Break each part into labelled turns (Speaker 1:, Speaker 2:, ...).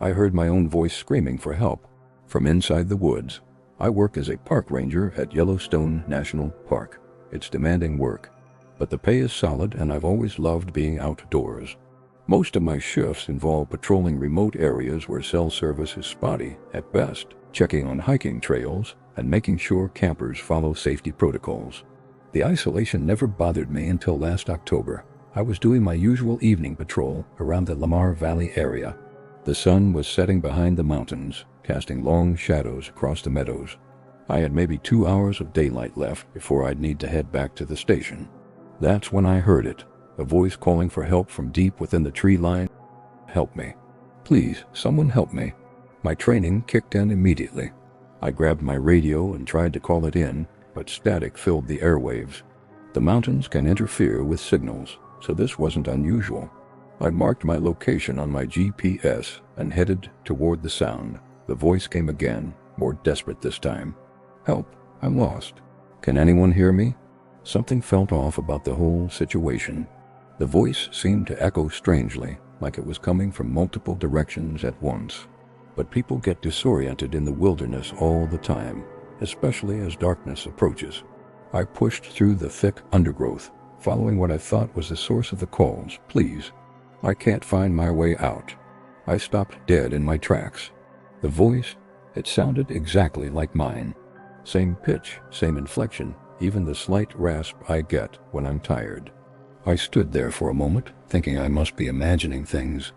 Speaker 1: I heard my own voice screaming for help from inside the woods. I work as a park ranger at Yellowstone National Park. It's demanding work, but the pay is solid and I've always loved being outdoors. Most of my shifts involve patrolling remote areas where cell service is spotty at best, checking on hiking trails, and making sure campers follow safety protocols. The isolation never bothered me until last October. I was doing my usual evening patrol around the Lamar Valley area. The sun was setting behind the mountains, casting long shadows across the meadows. I had maybe 2 hours of daylight left before I'd need to head back to the station. That's when I heard it, a voice calling for help from deep within the tree line. Help me. Please, someone help me. My training kicked in immediately. I grabbed my radio and tried to call it in, but static filled the airwaves. The mountains can interfere with signals, so this wasn't unusual. I marked my location on my GPS and headed toward the sound. The voice came again, more desperate this time. Help, I'm lost. Can anyone hear me? Something felt off about the whole situation. The voice seemed to echo strangely, like it was coming from multiple directions at once. But people get disoriented in the wilderness all the time, especially as darkness approaches. I pushed through the thick undergrowth, following what I thought was the source of the calls. Please, I can't find my way out. I stopped dead in my tracks. The voice, it sounded exactly like mine. Same pitch, same inflection, even the slight rasp I get when I'm tired. I stood there for a moment, thinking I must be imagining things.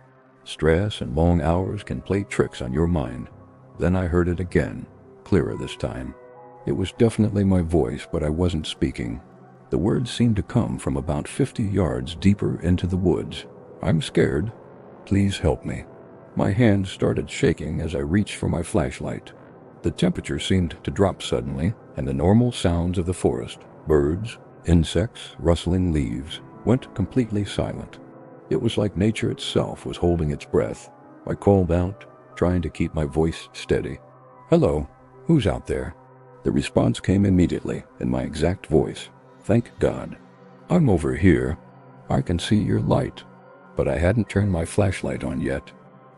Speaker 1: Stress and long hours can play tricks on your mind. Then I heard it again, clearer this time. It was definitely my voice, but I wasn't speaking. The words seemed to come from about 50 yards deeper into the woods. I'm scared. Please help me. My hands started shaking as I reached for my flashlight. The temperature seemed to drop suddenly, and the normal sounds of the forest, birds, insects, rustling leaves, went completely silent. It was like nature itself was holding its breath. I called out, trying to keep my voice steady. Hello, who's out there? The response came immediately, in my exact voice. Thank God. I'm over here. I can see your light. But I hadn't turned my flashlight on yet.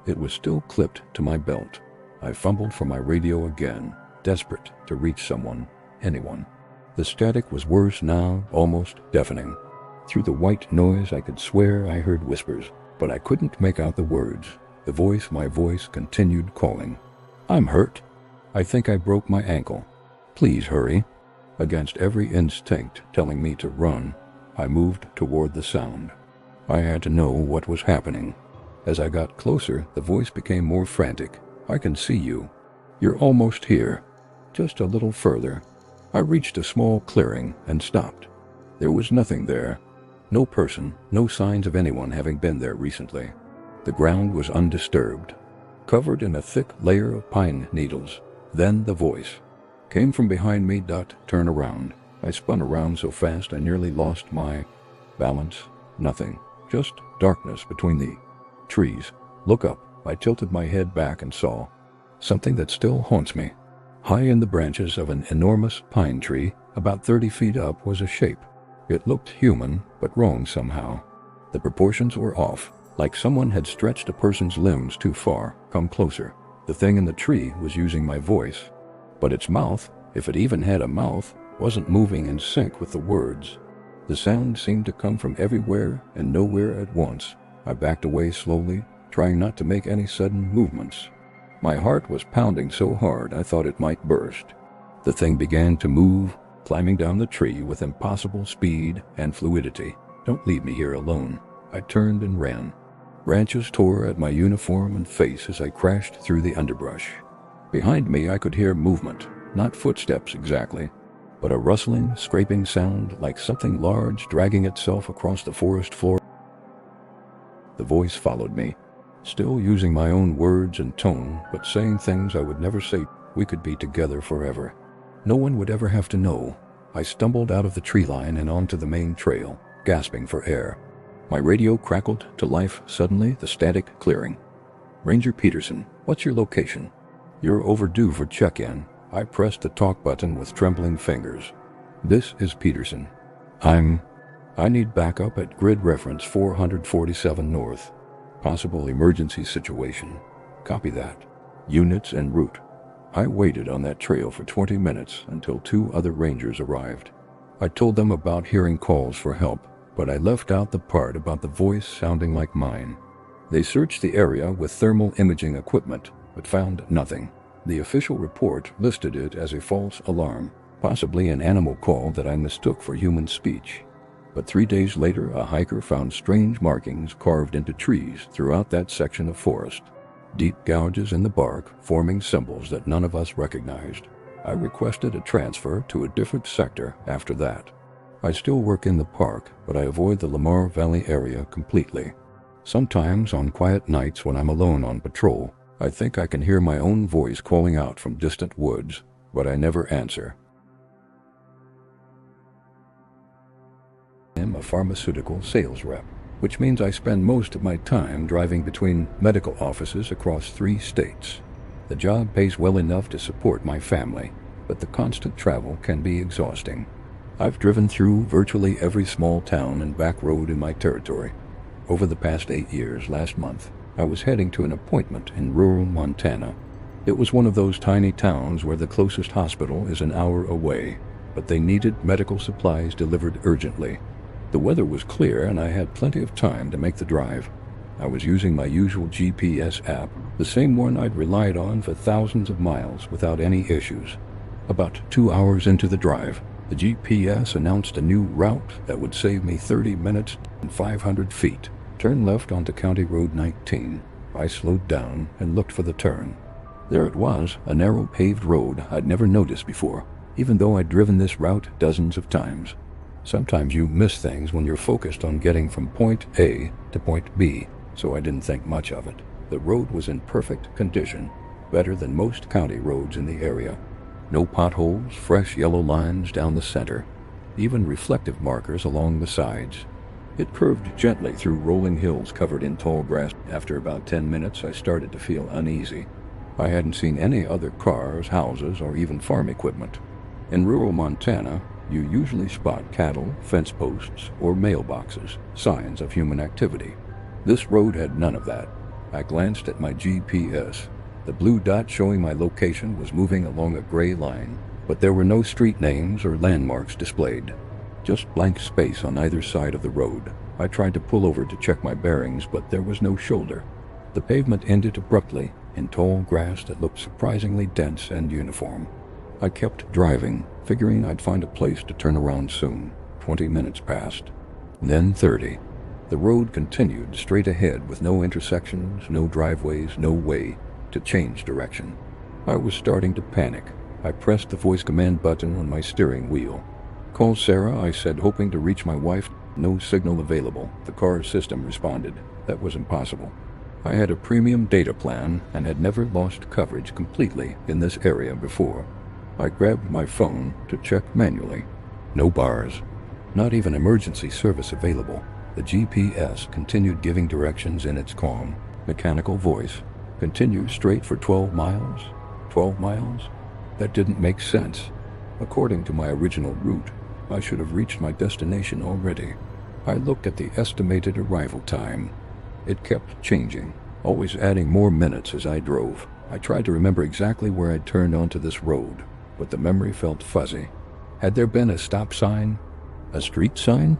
Speaker 1: It was still clipped to my belt. I fumbled for my radio again, desperate to reach someone, anyone. The static was worse now, almost deafening. Through the white noise I could swear I heard whispers, but I couldn't make out the words. My voice continued calling. I'm hurt. I think I broke my ankle. Please hurry. Against every instinct telling me to run, I moved toward the sound. I had to know what was happening. As I got closer, the voice became more frantic. I can see you. You're almost here. Just a little further. I reached a small clearing and stopped. There was nothing there. No person, no signs of anyone having been there recently. The ground was undisturbed, covered in a thick layer of pine needles. Then the voice came from behind me. Turn around. I spun around so fast I nearly lost my balance. Nothing, just darkness between the trees. Look up. I tilted my head back and saw something that still haunts me. High in the branches of an enormous pine tree, about 30 feet up, was a shape. It looked human, but wrong somehow. The proportions were off, like someone had stretched a person's limbs too far. Come closer. The thing in the tree was using my voice, but its mouth, if it even had a mouth, wasn't moving in sync with the words. The sound seemed to come from everywhere and nowhere at once. I backed away slowly, trying not to make any sudden movements. My heart was pounding so hard I thought it might burst. The thing began to move, climbing down the tree with impossible speed and fluidity. Don't leave me here alone. I turned and ran. Branches tore at my uniform and face as I crashed through the underbrush. Behind me I could hear movement, not footsteps exactly, but a rustling, scraping sound like something large dragging itself across the forest floor. The voice followed me, still using my own words and tone, but saying things I would never say. We could be together forever. No one would ever have to know. I stumbled out of the tree line and onto the main trail, gasping for air. My radio crackled to life suddenly, the static clearing. Ranger Peterson, what's your location? You're overdue for check-in. I pressed the talk button with trembling fingers. This is Peterson. I need backup at grid reference 447 North. Possible emergency situation. Copy that. Units en route. I waited on that trail for 20 minutes until 2 other rangers arrived. I told them about hearing calls for help, but I left out the part about the voice sounding like mine. They searched the area with thermal imaging equipment, but found nothing. The official report listed it as a false alarm, possibly an animal call that I mistook for human speech. But 3 days later, a hiker found strange markings carved into trees throughout that section of forest. Deep gouges in the bark, forming symbols that none of us recognized. I requested a transfer to a different sector after that. I still work in the park, but I avoid the Lamar Valley area completely. Sometimes on quiet nights when I'm alone on patrol, I think I can hear my own voice calling out from distant woods, but I never answer. I'm a pharmaceutical sales rep, which means I spend most of my time driving between medical offices across 3 states. The job pays well enough to support my family, but the constant travel can be exhausting. I've driven through virtually every small town and back road in my territory. Over the past 8 years, last month, I was heading to an appointment in rural Montana. It was one of those tiny towns where the closest hospital is an hour away, but they needed medical supplies delivered urgently. The weather was clear and I had plenty of time to make the drive. I was using my usual GPS app, the same one I'd relied on for thousands of miles without any issues. About 2 hours into the drive, the GPS announced a new route that would save me 30 minutes and 500 feet. Turn left onto County Road 19. I slowed down and looked for the turn. There it was, a narrow paved road I'd never noticed before, even though I'd driven this route dozens of times. Sometimes you miss things when you're focused on getting from point A to point B, so I didn't think much of it. The road was in perfect condition, better than most county roads in the area. No potholes, fresh yellow lines down the center, even reflective markers along the sides. It curved gently through rolling hills covered in tall grass. After about 10 minutes, I started to feel uneasy. I hadn't seen any other cars, houses, or even farm equipment. In rural Montana, you usually spot cattle, fence posts, or mailboxes, signs of human activity. This road had none of that. I glanced at my GPS. The blue dot showing my location was moving along a gray line, but there were no street names or landmarks displayed. Just blank space on either side of the road. I tried to pull over to check my bearings, but there was no shoulder. The pavement ended abruptly in tall grass that looked surprisingly dense and uniform. I kept driving, figuring I'd find a place to turn around soon. 20 minutes passed, then 30. The road continued straight ahead with no intersections, no driveways, no way to change direction. I was starting to panic. I pressed the voice command button on my steering wheel. "Call Sarah," I said, hoping to reach my wife. No signal available. The car system responded. That was impossible. I had a premium data plan and had never lost coverage completely in this area before. I grabbed my phone to check manually. No bars. Not even emergency service available. The GPS continued giving directions in its calm, mechanical voice. Continue straight for 12 miles? 12 miles? That didn't make sense. According to my original route, I should have reached my destination already. I looked at the estimated arrival time. It kept changing, always adding more minutes as I drove. I tried to remember exactly where I'd turned onto this road, but the memory felt fuzzy. Had there been a stop sign? A street sign?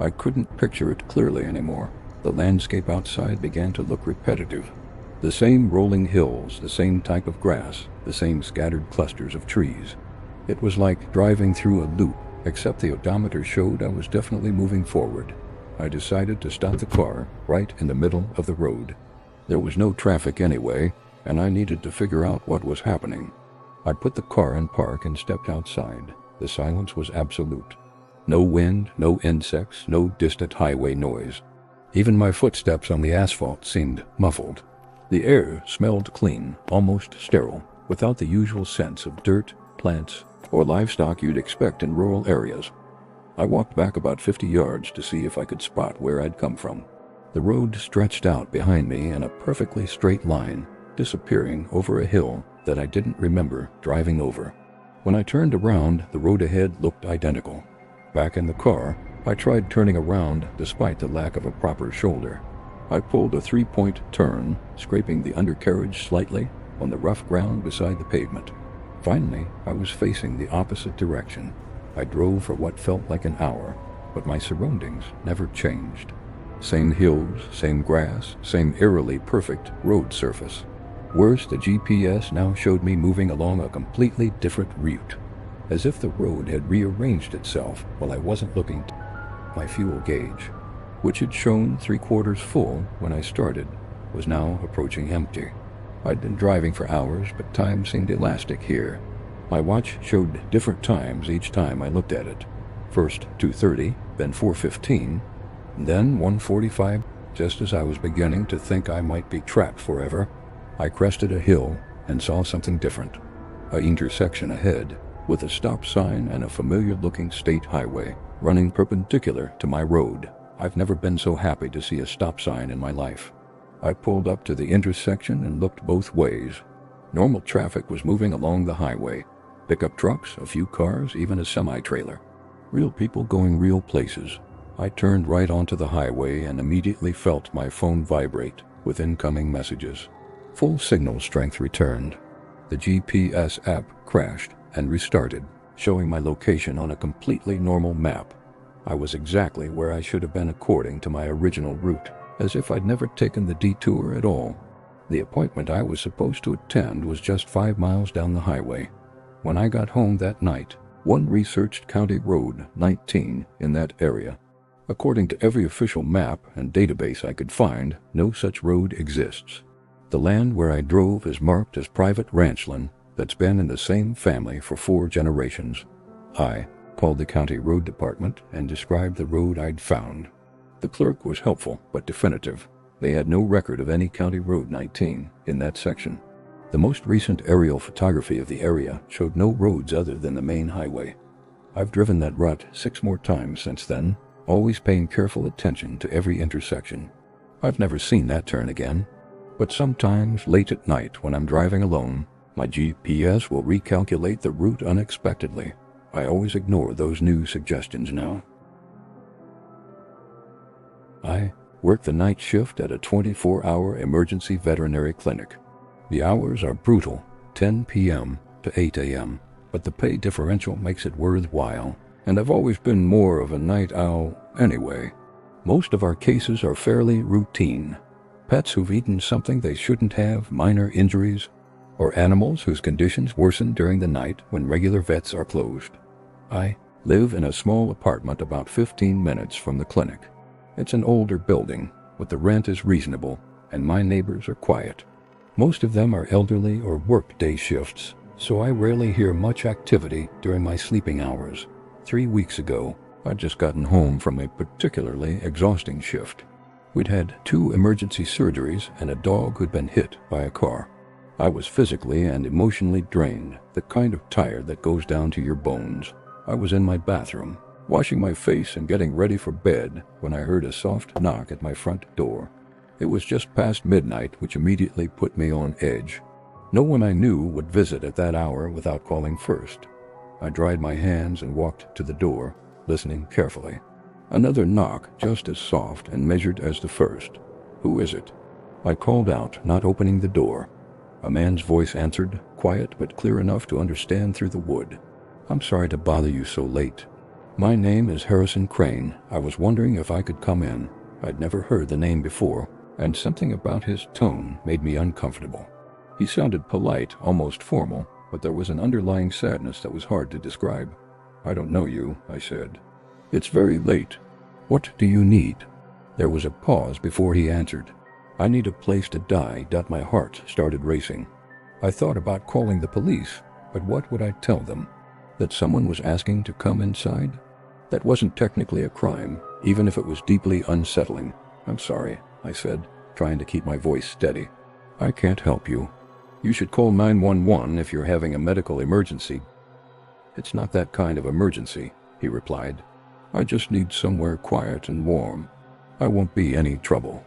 Speaker 1: I couldn't picture it clearly anymore. The landscape outside began to look repetitive. The same rolling hills, the same type of grass, the same scattered clusters of trees. It was like driving through a loop, except the odometer showed I was definitely moving forward. I decided to stop the car right in the middle of the road. There was no traffic anyway, and I needed to figure out what was happening. I put the car in park and stepped outside. The silence was absolute. No wind, no insects, no distant highway noise. Even my footsteps on the asphalt seemed muffled. The air smelled clean, almost sterile, without the usual sense of dirt, plants, or livestock you'd expect in rural areas. I walked back about 50 yards to see if I could spot where I'd come from. The road stretched out behind me in a perfectly straight line, disappearing over a hill that I didn't remember driving over. When I turned around, the road ahead looked identical. Back in the car, I tried turning around despite the lack of a proper shoulder. I pulled a three-point turn, scraping the undercarriage slightly on the rough ground beside the pavement. Finally, I was facing the opposite direction. I drove for what felt like an hour, but my surroundings never changed. Same hills, same grass, same eerily perfect road surface. Worse, the GPS now showed me moving along a completely different route, as if the road had rearranged itself while I wasn't looking. My fuel gauge, which had shown 3/4 full when I started, was now approaching empty. I'd been driving for hours, but time seemed elastic here. My watch showed different times each time I looked at it. First 2:30, then 4:15, then 1:45. Just as I was beginning to think I might be trapped forever, I crested a hill and saw something different. An intersection ahead, with a stop sign and a familiar-looking state highway running perpendicular to my road. I've never been so happy to see a stop sign in my life. I pulled up to the intersection and looked both ways. Normal traffic was moving along the highway. Pickup trucks, a few cars, even a semi-trailer. Real people going real places. I turned right onto the highway and immediately felt my phone vibrate with incoming messages. Full signal strength returned. The GPS app crashed and restarted, showing my location on a completely normal map. I was exactly where I should have been according to my original route, as if I'd never taken the detour at all. The appointment I was supposed to attend was just 5 miles down the highway. When I got home that night, one researched County Road 19 in that area. According to every official map and database I could find, no such road exists. The land where I drove is marked as private ranchland that's been in the same family for 4 generations. I called the county road department and described the road I'd found. The clerk was helpful but definitive. They had no record of any County Road 19 in that section. The most recent aerial photography of the area showed no roads other than the main highway. I've driven that route 6 more times since then, always paying careful attention to every intersection. I've never seen that turn again. But sometimes, late at night when I'm driving alone, my GPS will recalculate the route unexpectedly. I always ignore those new suggestions now. I work the night shift at a 24-hour emergency veterinary clinic. The hours are brutal, 10 p.m. to 8 a.m., but the pay differential makes it worthwhile, and I've always been more of a night owl anyway. Most of our cases are fairly routine. Pets who've eaten something they shouldn't have, minor injuries, or animals whose conditions worsen during the night when regular vets are closed. I live in a small apartment about 15 minutes from the clinic. It's an older building, but the rent is reasonable, and my neighbors are quiet. Most of them are elderly or work day shifts, so I rarely hear much activity during my sleeping hours. 3 weeks ago, I'd just gotten home from a particularly exhausting shift. We'd had 2 emergency surgeries and a dog who'd been hit by a car. I was physically and emotionally drained, the kind of tired that goes down to your bones. I was in my bathroom, washing my face and getting ready for bed when I heard a soft knock at my front door. It was just past midnight, which immediately put me on edge. No one I knew would visit at that hour without calling first. I dried my hands and walked to the door, listening carefully. Another knock, just as soft and measured as the first. "Who is it?" I called out, not opening the door. A man's voice answered, quiet but clear enough to understand through the wood. "I'm sorry to bother you so late. My name is Harrison Crane. I was wondering if I could come in." I'd never heard the name before, and something about his tone made me uncomfortable. He sounded polite, almost formal, but there was an underlying sadness that was hard to describe. "I don't know you," I said. "It's very late. What do you need?" There was a pause before he answered. "I need a place to die." My heart started racing. I thought about calling the police, but what would I tell them? That someone was asking to come inside? That wasn't technically a crime, even if it was deeply unsettling. "I'm sorry," I said, trying to keep my voice steady. "I can't help you. You should call 911 if you're having a medical emergency." "It's not that kind of emergency," he replied. "I just need somewhere quiet and warm. I won't be any trouble.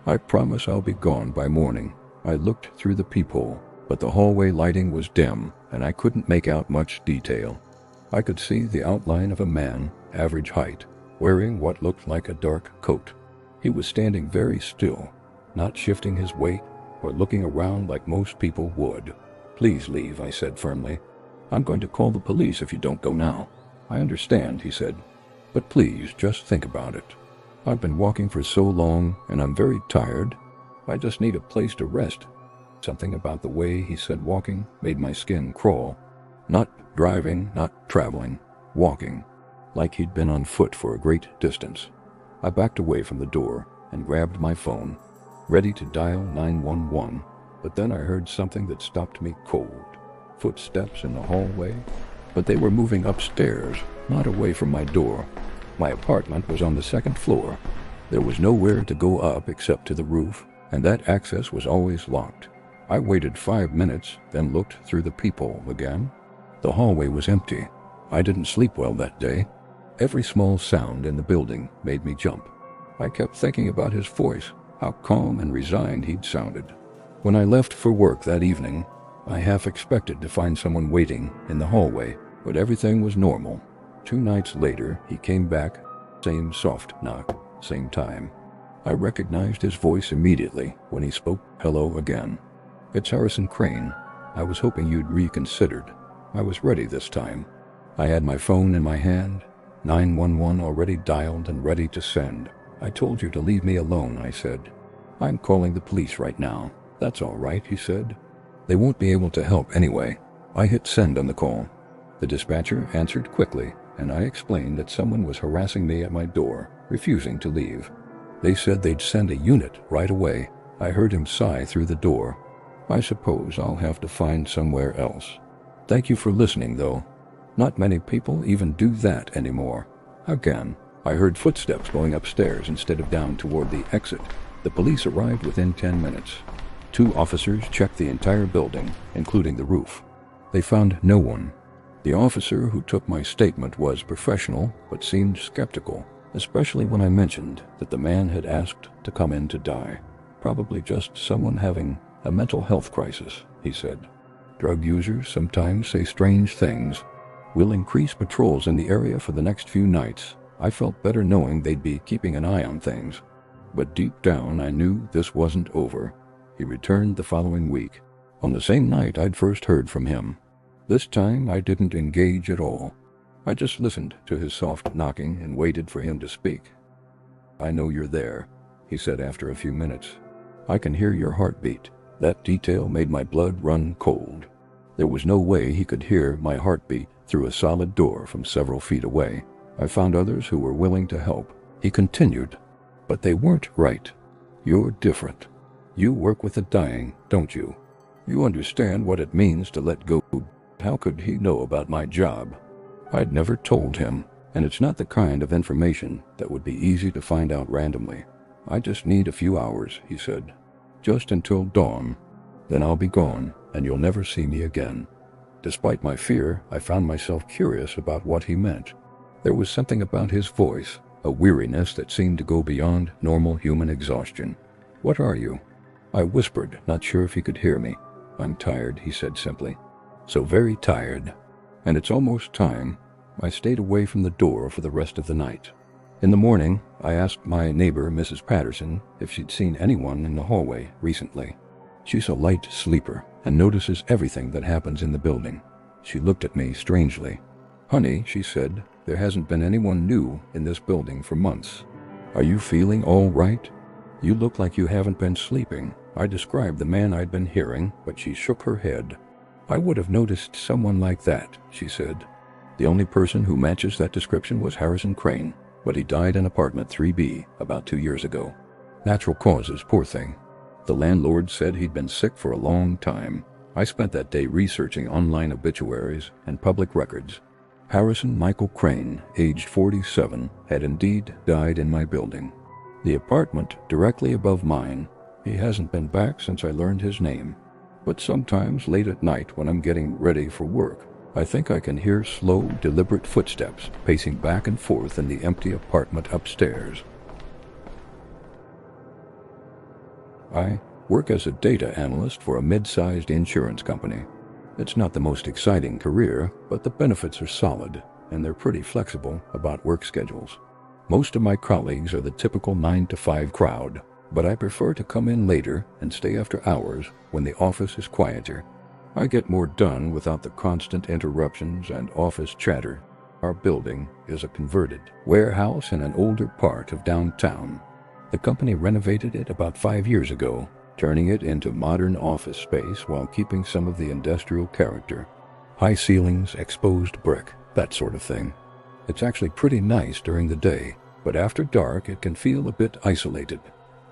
Speaker 1: I promise I'll be gone by morning." I looked through the peephole, but the hallway lighting was dim, and I couldn't make out much detail. I could see the outline of a man, average height, wearing what looked like a dark coat. He was standing very still, not shifting his weight or looking around like most people would. "Please leave," I said firmly. "I'm going to call the police if you don't go now." "I understand," he said, "but please just think about it. I've been walking for so long and I'm very tired. I just need a place to rest." Something about the way he said walking made my skin crawl. Not driving, not traveling, walking, like he'd been on foot for a great distance. I backed away from the door and grabbed my phone, ready to dial 911, but then I heard something that stopped me cold. Footsteps in the hallway, but they were moving upstairs, not away from my door. My apartment was on the second floor. There was nowhere to go up except to the roof, and that access was always locked. I waited 5 minutes, then looked through the peephole again. The hallway was empty. I didn't sleep well that day. Every small sound in the building made me jump. I kept thinking about his voice, how calm and resigned he'd sounded. When I left for work that evening, I half expected to find someone waiting in the hallway, but everything was normal. 2 nights later, he came back, same soft knock, same time. I recognized his voice immediately when he spoke hello again. "It's Harrison Crane. I was hoping you'd reconsidered." I was ready this time. I had my phone in my hand, 911 already dialed and ready to send. "I told you to leave me alone," I said. "I'm calling the police right now." "That's all right," he said. "They won't be able to help anyway." I hit send on the call. The dispatcher answered quickly, and I explained that someone was harassing me at my door, refusing to leave. They said they'd send a unit right away. I heard him sigh through the door. "I suppose I'll have to find somewhere else. Thank you for listening, though. Not many people even do that anymore." Again, I heard footsteps going upstairs instead of down toward the exit. The police arrived within 10 minutes. 2 officers checked the entire building, including the roof. They found no one. The officer who took my statement was professional, but seemed skeptical, especially when I mentioned that the man had asked to come in to die. "Probably just someone having a mental health crisis," he said. "Drug users sometimes say strange things. We'll increase patrols in the area for the next few nights." I felt better knowing they'd be keeping an eye on things. But deep down I knew this wasn't over. He returned the following week, on the same night I'd first heard from him. This time I didn't engage at all. I just listened to his soft knocking and waited for him to speak. "I know you're there," he said after a few minutes. "I can hear your heartbeat." That detail made my blood run cold. There was no way he could hear my heartbeat through a solid door from several feet away. I found others who were willing to help. He continued, "But they weren't right. You're different. You work with the dying, don't you? You understand what it means to let go." How could he know about my job? I'd never told him, and it's not the kind of information that would be easy to find out randomly. "I just need a few hours," he said. "Just until dawn. Then I'll be gone, and you'll never see me again." Despite my fear, I found myself curious about what he meant. There was something about his voice, a weariness that seemed to go beyond normal human exhaustion. "What are you?" I whispered, not sure if he could hear me. "I'm tired," he said simply. "So very tired. And it's almost time." I stayed away from the door for the rest of the night. In the morning, I asked my neighbor, Mrs. Patterson, if she'd seen anyone in the hallway recently. She's a light sleeper and notices everything that happens in the building. She looked at me strangely. "Honey," she said, "there hasn't been anyone new in this building for months. Are you feeling all right? You look like you haven't been sleeping." I described the man I'd been hearing, but she shook her head. "I would have noticed someone like that," she said. "The only person who matches that description was Harrison Crane, but he died in apartment 3B about 2 years ago. Natural causes, poor thing. The landlord said he'd been sick for a long time. I spent that day researching online obituaries and public records. Harrison Michael Crane, aged 47, had indeed died in my building. The apartment directly above mine. He hasn't been back since I learned his name. But sometimes late at night when I'm getting ready for work, I think I can hear slow, deliberate footsteps pacing back and forth in the empty apartment upstairs." I work as a data analyst for a mid-sized insurance company. It's not the most exciting career, but the benefits are solid, and they're pretty flexible about work schedules. Most of my colleagues are the typical 9 to 5 crowd, but I prefer to come in later and stay after hours when the office is quieter. I get more done without the constant interruptions and office chatter. Our building is a converted warehouse in an older part of downtown. The company renovated it about 5 years ago, turning it into modern office space while keeping some of the industrial character. High ceilings, exposed brick, that sort of thing. It's actually pretty nice during the day, but after dark it can feel a bit isolated.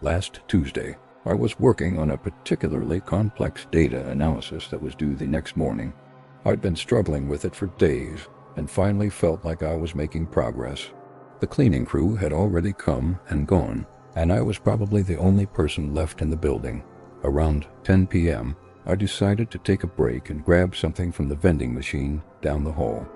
Speaker 1: Last Tuesday, I was working on a particularly complex data analysis that was due the next morning. I'd been struggling with it for days and finally felt like I was making progress. The cleaning crew had already come and gone, and I was probably the only person left in the building. Around 10 p.m., I decided to take a break and grab something from the vending machine down the hall.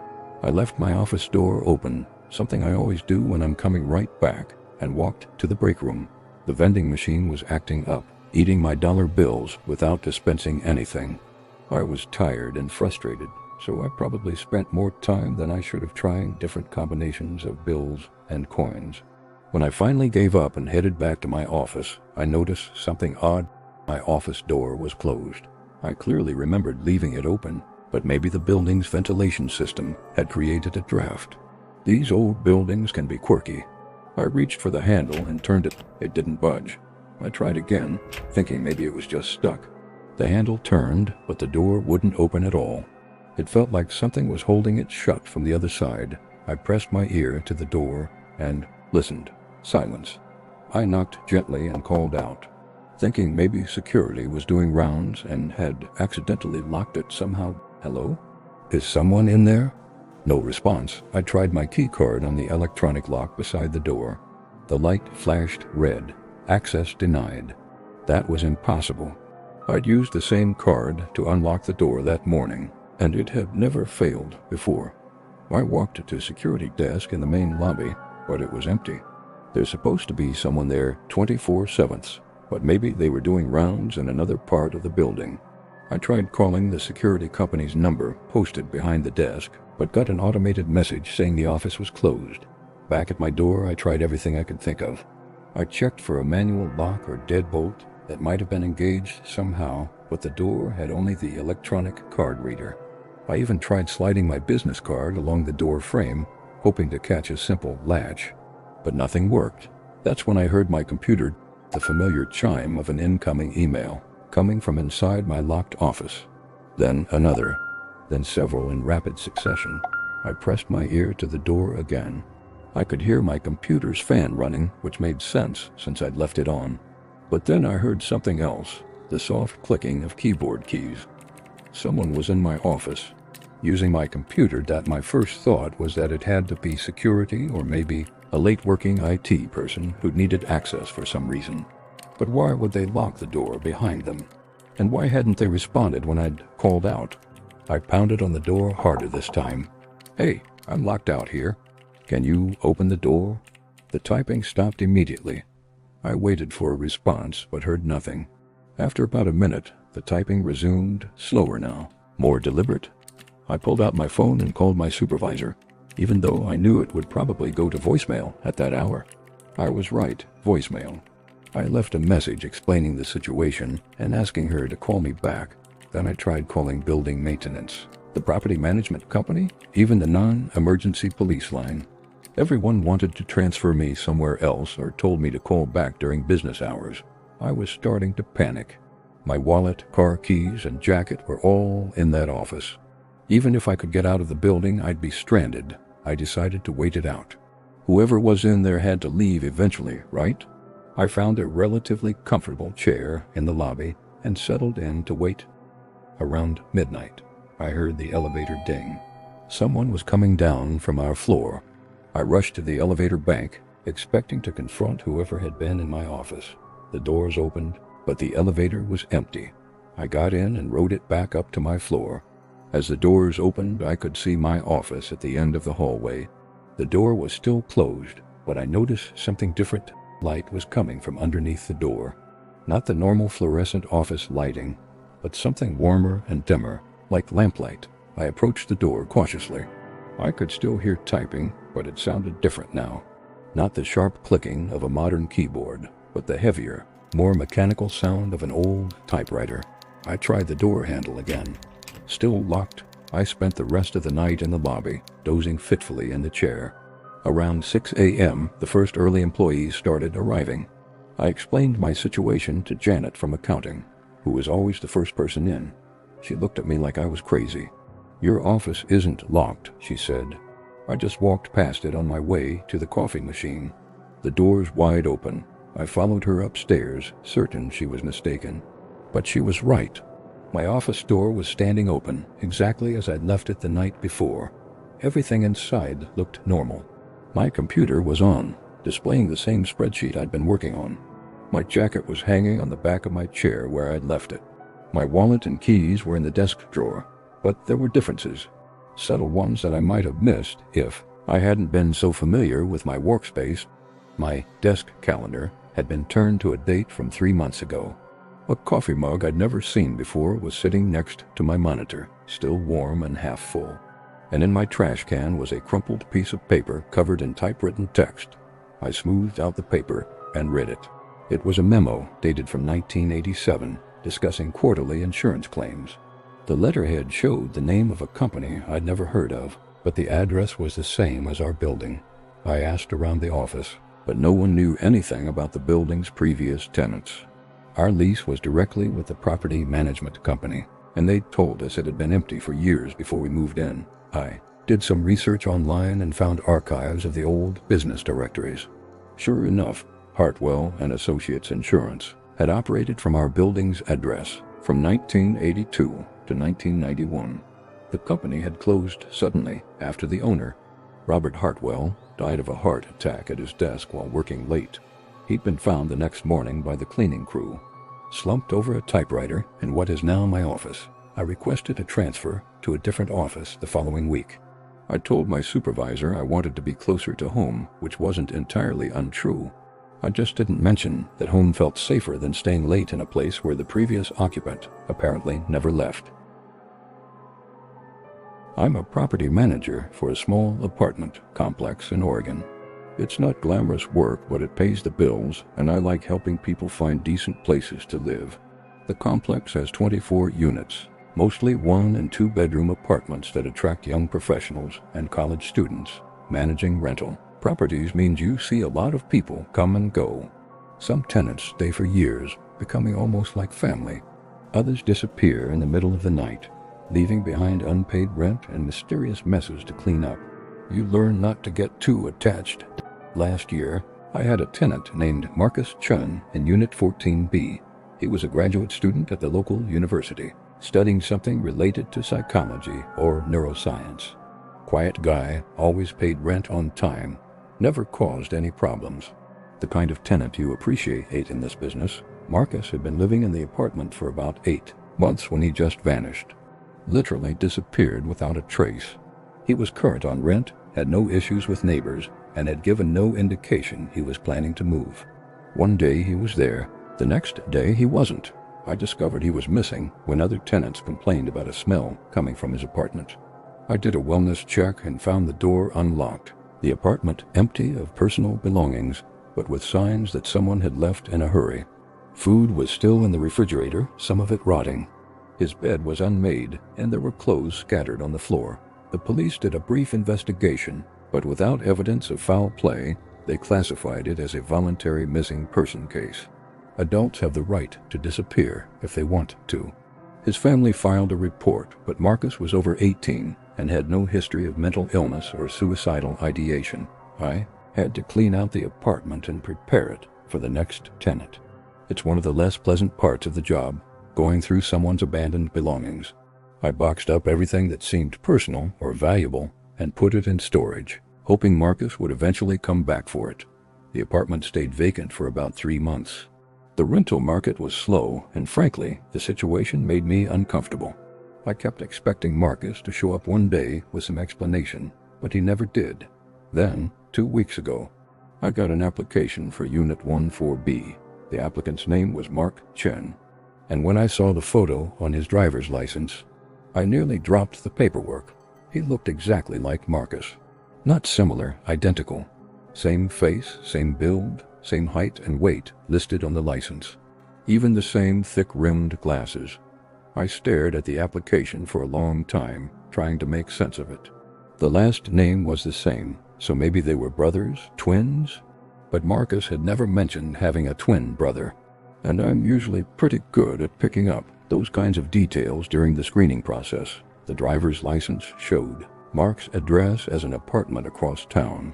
Speaker 1: I left my office door open, something I always do when I'm coming right back, and walked to the break room. The vending machine was acting up, eating my dollar bills without dispensing anything. I was tired and frustrated, so I probably spent more time than I should have trying different combinations of bills and coins. When I finally gave up and headed back to my office, I noticed something odd. My office door was closed. I clearly remembered leaving it open, but maybe the building's ventilation system had created a draft. These old buildings can be quirky. I reached for the handle and turned it. It didn't budge. I tried again, thinking maybe it was just stuck. The handle turned, but the door wouldn't open at all. It felt like something was holding it shut from the other side. I pressed my ear to the door and listened. Silence. I knocked gently and called out, thinking maybe security was doing rounds and had accidentally locked it somehow. Hello? Is someone in there? No response. I tried my key card on the electronic lock beside the door. The light flashed red. Access denied. That was impossible. I'd used the same card to unlock the door that morning, and it had never failed before. I walked to the security desk in the main lobby, but it was empty. There's supposed to be someone there 24/7, but maybe they were doing rounds in another part of the building. I tried calling the security company's number posted behind the desk, but got an automated message saying the office was closed. Back at my door, I tried everything I could think of. I checked for a manual lock or deadbolt that might have been engaged somehow, but the door had only the electronic card reader. I even tried sliding my business card along the door frame, hoping to catch a simple latch, but nothing worked. That's when I heard my computer, the familiar chime of an incoming email, coming from inside my locked office. Then another, then several in rapid succession. I pressed my ear to the door again. I could hear my computer's fan running, which made sense since I'd left it on. But then I heard something else, the soft clicking of keyboard keys. Someone was in my office, using my computer. That my first thought was that it had to be security or maybe a late-working IT person who needed access for some reason. But why would they lock the door behind them? And why hadn't they responded when I'd called out? I pounded on the door harder this time. Hey, I'm locked out here. Can you open the door? The typing stopped immediately. I waited for a response, but heard nothing. After about a minute, the typing resumed, slower now, more deliberate. I pulled out my phone and called my supervisor, even though I knew it would probably go to voicemail at that hour. I was right, voicemail. I left a message explaining the situation and asking her to call me back. Then I tried calling building maintenance, the property management company, even the non-emergency police line. Everyone wanted to transfer me somewhere else or told me to call back during business hours. I was starting to panic. My wallet, car keys, and jacket were all in that office. Even if I could get out of the building, I'd be stranded. I decided to wait it out. Whoever was in there had to leave eventually, right? I found a relatively comfortable chair in the lobby and settled in to wait. Around midnight, I heard the elevator ding. Someone was coming down from our floor. I rushed to the elevator bank, expecting to confront whoever had been in my office. The doors opened, but the elevator was empty. I got in and rode it back up to my floor. As the doors opened, I could see my office at the end of the hallway. The door was still closed, but I noticed something different. Light was coming from underneath the door. Not the normal fluorescent office lighting, but something warmer and dimmer, like lamplight. I approached the door cautiously. I could still hear typing, but it sounded different now. Not the sharp clicking of a modern keyboard, but the heavier, more mechanical sound of an old typewriter. I tried the door handle again. Still locked. I spent the rest of the night in the lobby, dozing fitfully in the chair. Around 6 a.m., the first early employees started arriving. I explained my situation to Janet from accounting, who was always the first person in. She looked at me like I was crazy. "Your office isn't locked," she said. I just walked past it on my way to the coffee machine. The door's wide open. I followed her upstairs, certain she was mistaken. But she was right. My office door was standing open, exactly as I'd left it the night before. Everything inside looked normal. My computer was on, displaying the same spreadsheet I'd been working on. My jacket was hanging on the back of my chair where I'd left it. My wallet and keys were in the desk drawer, but there were differences. Subtle ones that I might have missed if I hadn't been so familiar with my workspace. My desk calendar had been turned to a date from 3 months ago. A coffee mug I'd never seen before was sitting next to my monitor, still warm and half full. And in my trash can was a crumpled piece of paper covered in typewritten text. I smoothed out the paper and read it. It was a memo dated from 1987 discussing quarterly insurance claims. The letterhead showed the name of a company I'd never heard of, but the address was the same as our building. I asked around the office, but no one knew anything about the building's previous tenants. Our lease was directly with the property management company, and they told us it had been empty for years before we moved in. I did some research online and found archives of the old business directories. Sure enough, Hartwell and Associates Insurance had operated from our building's address from 1982 to 1991. The company had closed suddenly after the owner, Robert Hartwell, died of a heart attack at his desk while working late. He'd been found the next morning by the cleaning crew, slumped over a typewriter in what is now my office. I requested a transfer to a different office the following week. I told my supervisor I wanted to be closer to home, which wasn't entirely untrue. I just didn't mention that home felt safer than staying late in a place where the previous occupant apparently never left. I'm a property manager for a small apartment complex in Oregon. It's not glamorous work, but it pays the bills, and I like helping people find decent places to live. The complex has 24 units, mostly 1- and 2-bedroom apartments that attract young professionals and college students. Managing rental properties means you see a lot of people come and go. Some tenants stay for years, becoming almost like family. Others disappear in the middle of the night, leaving behind unpaid rent and mysterious messes to clean up. You learn not to get too attached. Last year, I had a tenant named Marcus Chun in Unit 14B. He was a graduate student at the local university, studying something related to psychology or neuroscience. Quiet guy, always paid rent on time, never caused any problems. The kind of tenant you appreciate in this business. Marcus had been living in the apartment for about 8 months when he just vanished. Literally disappeared without a trace. He was current on rent, had no issues with neighbors, and had given no indication he was planning to move. One day he was there, the next day he wasn't. I discovered he was missing when other tenants complained about a smell coming from his apartment. I did a wellness check and found the door unlocked, the apartment empty of personal belongings, but with signs that someone had left in a hurry. Food was still in the refrigerator, some of it rotting. His bed was unmade, and there were clothes scattered on the floor. The police did a brief investigation, but without evidence of foul play, they classified it as a voluntary missing person case. Adults have the right to disappear if they want to. His family filed a report, but Marcus was over 18 and had no history of mental illness or suicidal ideation. I had to clean out the apartment and prepare it for the next tenant. It's one of the less pleasant parts of the job, going through someone's abandoned belongings. I boxed up everything that seemed personal or valuable and put it in storage, hoping Marcus would eventually come back for it. The apartment stayed vacant for about 3 months. The rental market was slow, and frankly, the situation made me uncomfortable. I kept expecting Marcus to show up one day with some explanation, but he never did. Then, 2 weeks ago, I got an application for Unit 14B. The applicant's name was Mark Chen, and when I saw the photo on his driver's license, I nearly dropped the paperwork. He looked exactly like Marcus. Not similar, identical. Same face, same build, same height and weight listed on the license. Even the same thick-rimmed glasses. I stared at the application for a long time, trying to make sense of it. The last name was the same, so maybe they were brothers, twins? But Marcus had never mentioned having a twin brother, and I'm usually pretty good at picking up those kinds of details during the screening process. The driver's license showed Mark's address as an apartment across town.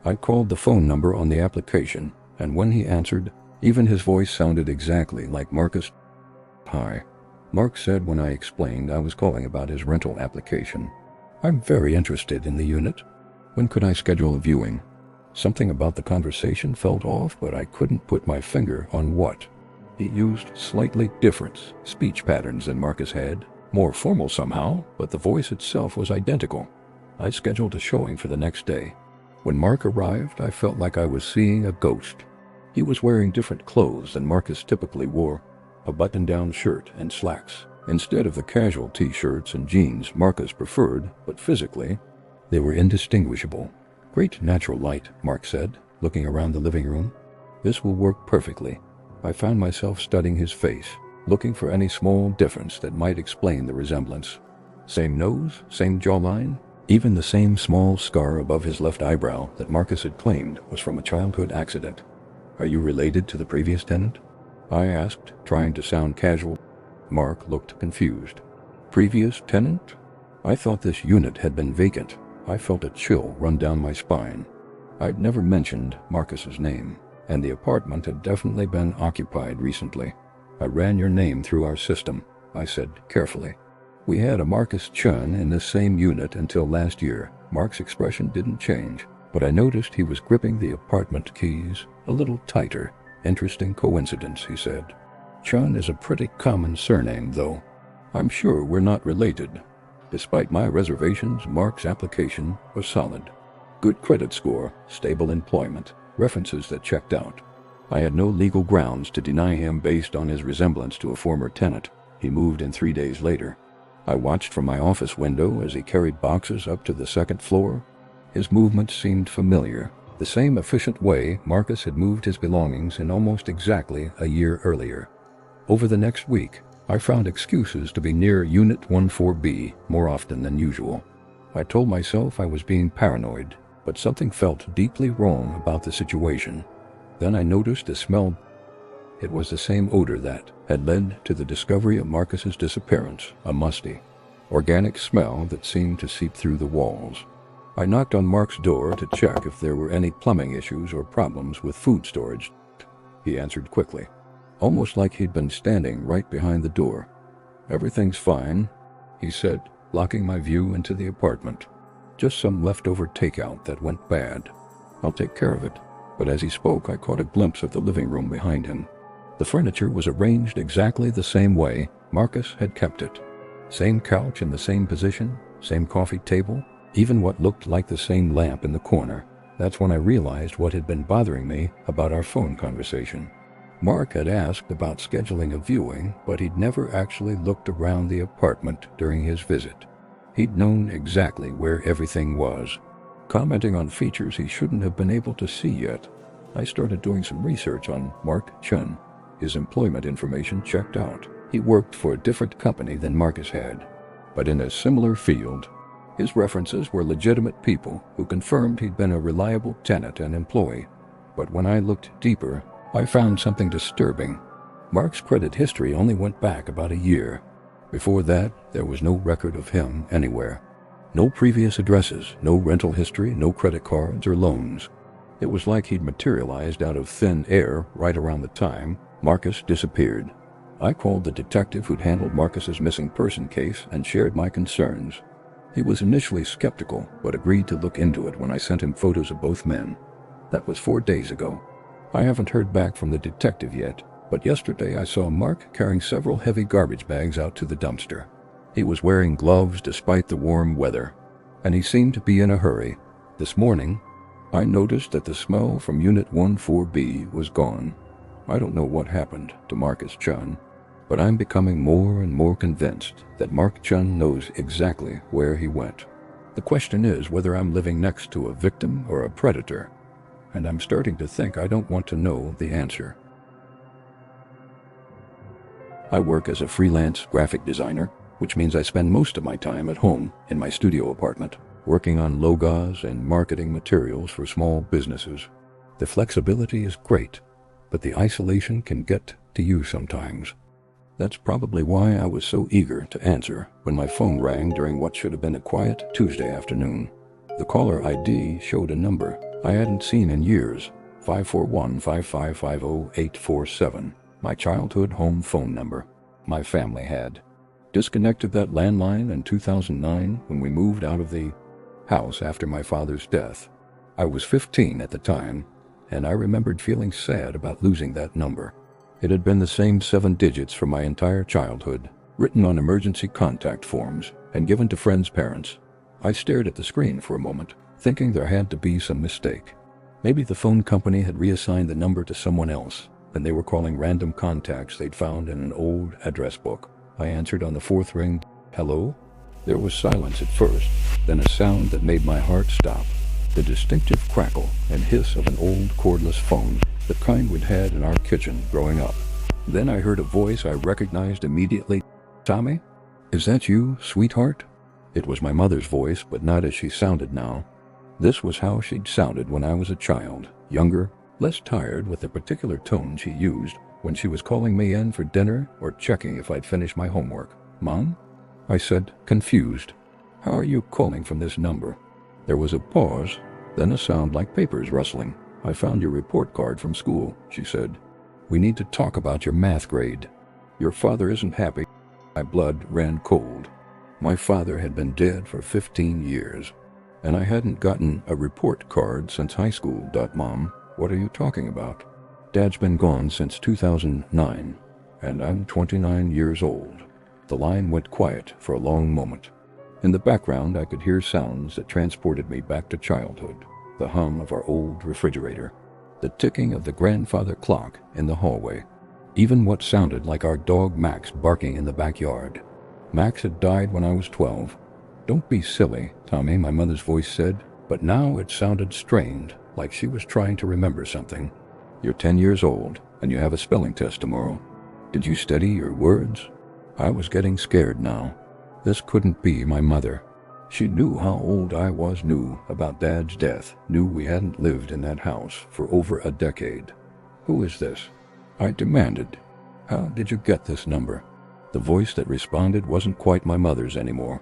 Speaker 1: I called the phone number on the application, and when he answered, even his voice sounded exactly like Marcus. "Hi," Mark said when I explained I was calling about his rental application. "I'm very interested in the unit. When could I schedule a viewing?" Something about the conversation felt off, but I couldn't put my finger on what. He used slightly different speech patterns than Marcus had, more formal somehow, but the voice itself was identical. I scheduled a showing for the next day. When Mark arrived, I felt like I was seeing a ghost. He was wearing different clothes than Marcus typically wore, a button-down shirt and slacks, instead of the casual t-shirts and jeans Marcus preferred, but physically, they were indistinguishable. "Great natural light," Mark said, looking around the living room. "This will work perfectly." I found myself studying his face, looking for any small difference that might explain the resemblance. Same nose, same jawline, even the same small scar above his left eyebrow that Marcus had claimed was from a childhood accident. "Are you related to the previous tenant?" I asked, trying to sound casual. Mark looked confused. "Previous tenant? I thought this unit had been vacant." I felt a chill run down my spine. I'd never mentioned Marcus's name, and the apartment had definitely been occupied recently. "I ran your name through our system," I said carefully. "We had a Marcus Chun in this same unit until last year." Mark's expression didn't change, but I noticed he was gripping the apartment keys a little tighter. "Interesting coincidence," he said. "Chun is a pretty common surname, though. I'm sure we're not related." Despite my reservations, Mark's application was solid. Good credit score, stable employment, references that checked out. I had no legal grounds to deny him based on his resemblance to a former tenant. He moved in 3 days later. I watched from my office window as he carried boxes up to the second floor. His movements seemed familiar, the same efficient way Marcus had moved his belongings in almost exactly a year earlier. Over the next week, I found excuses to be near Unit 14B more often than usual. I told myself I was being paranoid, but something felt deeply wrong about the situation. Then I noticed a smell. It was the same odor that had led to the discovery of Marcus's disappearance, a musty, organic smell that seemed to seep through the walls. I knocked on Mark's door to check if there were any plumbing issues or problems with food storage. He answered quickly, almost like he'd been standing right behind the door. "Everything's fine," he said, blocking my view into the apartment. "Just some leftover takeout that went bad. I'll take care of it." But as he spoke, I caught a glimpse of the living room behind him. The furniture was arranged exactly the same way Marcus had kept it. Same couch in the same position, same coffee table, even what looked like the same lamp in the corner. That's when I realized what had been bothering me about our phone conversation. Mark had asked about scheduling a viewing, but he'd never actually looked around the apartment during his visit. He'd known exactly where everything was, commenting on features he shouldn't have been able to see yet. I started doing some research on Mark Chun. His employment information checked out. He worked for a different company than Marcus had, but in a similar field. His references were legitimate people who confirmed he'd been a reliable tenant and employee. But when I looked deeper, I found something disturbing. Mark's credit history only went back about a year. Before that, there was no record of him anywhere. No previous addresses, no rental history, no credit cards or loans. It was like he'd materialized out of thin air right around the time Marcus disappeared. I called the detective who'd handled Marcus's missing person case and shared my concerns. He was initially skeptical, but agreed to look into it when I sent him photos of both men. That was 4 days ago. I haven't heard back from the detective yet, but yesterday I saw Mark carrying several heavy garbage bags out to the dumpster. He was wearing gloves despite the warm weather, and he seemed to be in a hurry. This morning, I noticed that the smell from Unit 14B was gone. I don't know what happened to Marcus Chun, but I'm becoming more and more convinced that Mark Chun knows exactly where he went. The question is whether I'm living next to a victim or a predator. and I'm starting to think I don't want to know the answer. I work as a freelance graphic designer, which means I spend most of my time at home in my studio apartment, working on logos and marketing materials for small businesses. The flexibility is great, but the isolation can get to you sometimes. That's probably why I was so eager to answer when my phone rang during what should have been a quiet Tuesday afternoon. The caller ID showed a number I hadn't seen in years, 541-5550847, my childhood home phone number. My family had disconnected that landline in 2009 when we moved out of the house after my father's death. I was 15 at the time, and I remembered feeling sad about losing that number. It had been the same 7 digits for my entire childhood, written on emergency contact forms and given to friends' parents. I stared at the screen for a moment, thinking there had to be some mistake. Maybe the phone company had reassigned the number to someone else, and they were calling random contacts they'd found in an old address book. I answered on the 4th ring. Hello? There was silence at first, then a sound that made my heart stop. The distinctive crackle and hiss of an old cordless phone, the kind we'd had in our kitchen growing up. Then I heard a voice I recognized immediately. Tommy? Is that you, sweetheart? It was my mother's voice, but not as she sounded now. This was how she'd sounded when I was a child, younger, less tired, with the particular tone she used when she was calling me in for dinner or checking if I'd finished my homework. Mom? I said, confused. How are you calling from this number? There was a pause, then a sound like papers rustling. I found your report card from school, she said. We need to talk about your math grade. Your father isn't happy. My blood ran cold. My father had been dead for 15 years, and I hadn't gotten a report card since high school. Mom, what are you talking about? Dad's been gone since 2009, and I'm 29 years old. The line went quiet for a long moment. In the background, I could hear sounds that transported me back to childhood. The hum of our old refrigerator, the ticking of the grandfather clock in the hallway, even what sounded like our dog Max barking in the backyard. Max had died when I was 12. Don't be silly, Tommy, my mother's voice said, but now it sounded strained, like she was trying to remember something. You're 10 years old, and you have a spelling test tomorrow. Did you study your words? I was getting scared now. This couldn't be my mother. She knew how old I was, knew about Dad's death, knew we hadn't lived in that house for over a decade. Who is this? I demanded. How did you get this number? The voice that responded wasn't quite my mother's anymore.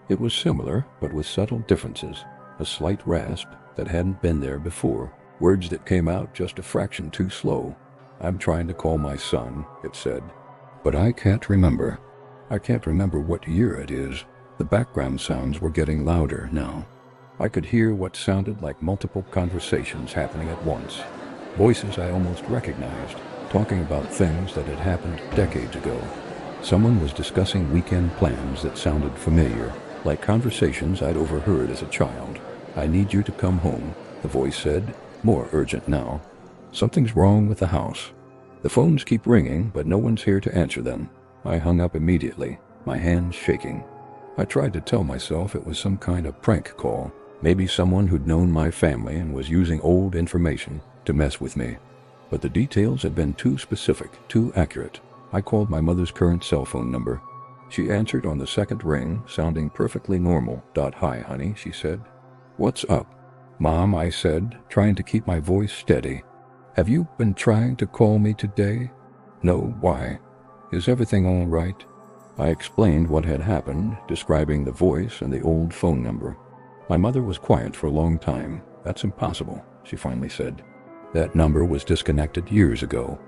Speaker 1: It was similar, but with subtle differences. A slight rasp that hadn't been there before. Words that came out just a fraction too slow. I'm trying to call my son, it said. But I can't remember. I can't remember what year it is. The background sounds were getting louder now. I could hear what sounded like multiple conversations happening at once. Voices I almost recognized, talking about things that had happened decades ago. Someone was discussing weekend plans that sounded familiar, like conversations I'd overheard as a child. I need you to come home, the voice said, more urgent now. Something's wrong with the house. The phones keep ringing, but no one's here to answer them. I hung up immediately, my hands shaking. I tried to tell myself it was some kind of prank call, maybe someone who'd known my family and was using old information to mess with me. But the details had been too specific, too accurate. I called my mother's current cell phone number. She answered on the 2nd ring, sounding perfectly normal. Hi, honey, she said. What's up? Mom, I said, trying to keep my voice steady. Have you been trying to call me today? No, why? Is everything all right? I explained what had happened, describing the voice and the old phone number. My mother was quiet for a long time. That's impossible, she finally said. That number was disconnected years ago.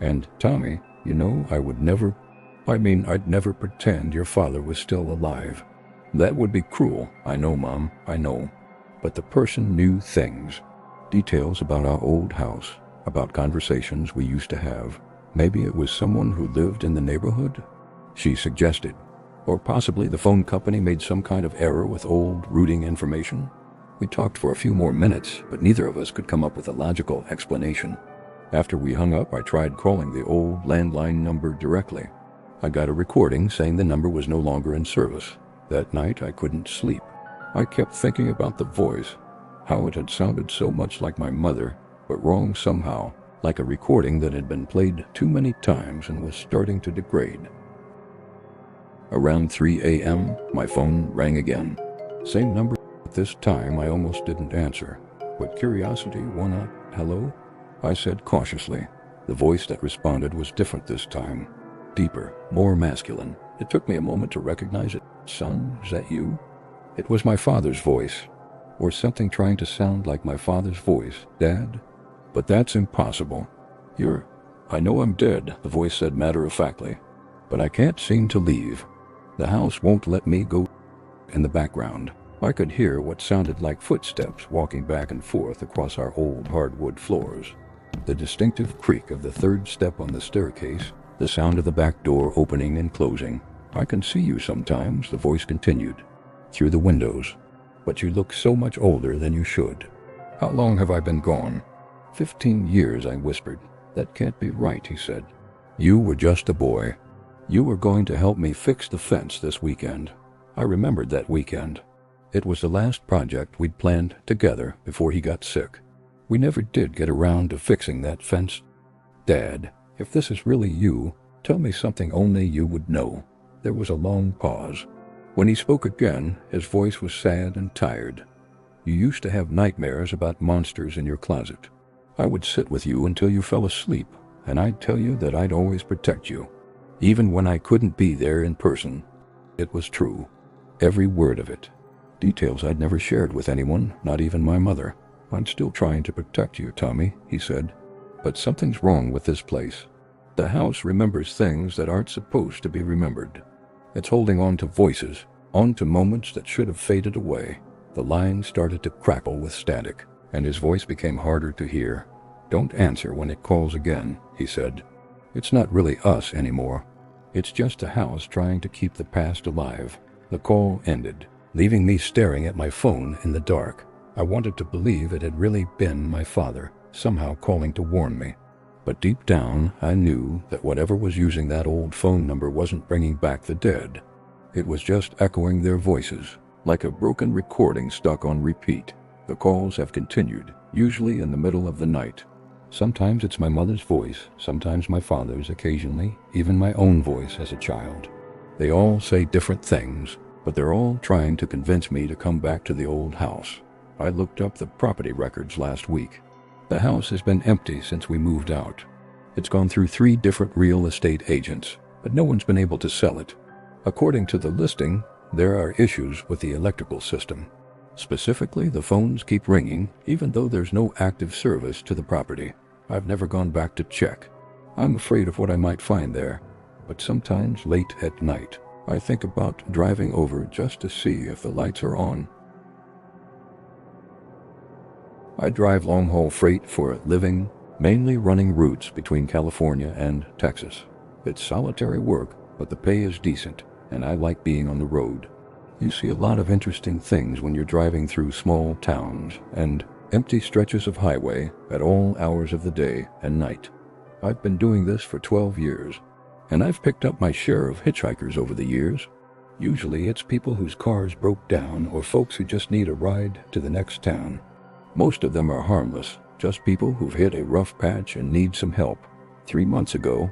Speaker 1: And, Tommy, you know, I'd never pretend your father was still alive. That would be cruel. I know, Mom, I know. But the person knew things. Details about our old house, about conversations we used to have. Maybe it was someone who lived in the neighborhood, she suggested. Or possibly the phone company made some kind of error with old routing information. We talked for a few more minutes, but neither of us could come up with a logical explanation. After we hung up, I tried calling the old landline number directly. I got a recording saying the number was no longer in service. That night, I couldn't sleep. I kept thinking about the voice, how it had sounded so much like my mother, but wrong somehow, like a recording that had been played too many times and was starting to degrade. Around 3 a.m., my phone rang again. Same number. This time I almost didn't answer, but curiosity won out. "Hello?" I said cautiously. The voice that responded was different this time. Deeper, more masculine. It took me a moment to recognize it. "Son, is that you?" It was my father's voice, or something trying to sound like my father's voice. "Dad?" "But that's impossible. I know I'm dead," the voice said matter-of-factly, "but I can't seem to leave. The house won't let me go." In the background, I could hear what sounded like footsteps walking back and forth across our old hardwood floors. The distinctive creak of the third step on the staircase, the sound of the back door opening and closing. "I can see you sometimes," the voice continued, "through the windows. But you look so much older than you should." "How long have I been gone?" 15 years, I whispered. "That can't be right," he said. "You were just a boy. You were going to help me fix the fence this weekend." I remembered that weekend. It was the last project we'd planned together before he got sick. We never did get around to fixing that fence. "Dad, if this is really you, tell me something only you would know." There was a long pause. When he spoke again, his voice was sad and tired. "You used to have nightmares about monsters in your closet. I would sit with you until you fell asleep, and I'd tell you that I'd always protect you, even when I couldn't be there in person." It was true. Every word of it. Details I'd never shared with anyone, not even my mother. "I'm still trying to protect you, Tommy," he said. "But something's wrong with this place. The house remembers things that aren't supposed to be remembered. It's holding on to voices, on to moments that should have faded away." The line started to crackle with static, and his voice became harder to hear. "Don't answer when it calls again," he said. "It's not really us anymore. It's just a house trying to keep the past alive." The call ended, leaving me staring at my phone in the dark. I wanted to believe it had really been my father, somehow calling to warn me. But deep down, I knew that whatever was using that old phone number wasn't bringing back the dead. It was just echoing their voices, like a broken recording stuck on repeat. The calls have continued, usually in the middle of the night. Sometimes it's my mother's voice, sometimes my father's, occasionally even my own voice as a child. They all say different things, but they're all trying to convince me to come back to the old house. I looked up the property records last week. The house has been empty since we moved out. It's gone through 3 different real estate agents, but no one's been able to sell it. According to the listing, there are issues with the electrical system. Specifically, the phones keep ringing, even though there's no active service to the property. I've never gone back to check. I'm afraid of what I might find there, but sometimes late at night, I think about driving over just to see if the lights are on. I drive long-haul freight for a living, mainly running routes between California and Texas. It's solitary work, but the pay is decent, and I like being on the road. You see a lot of interesting things when you're driving through small towns and empty stretches of highway at all hours of the day and night. I've been doing this for 12 years, and I've picked up my share of hitchhikers over the years. Usually it's people whose cars broke down or folks who just need a ride to the next town. Most of them are harmless, just people who've hit a rough patch and need some help. 3 months ago,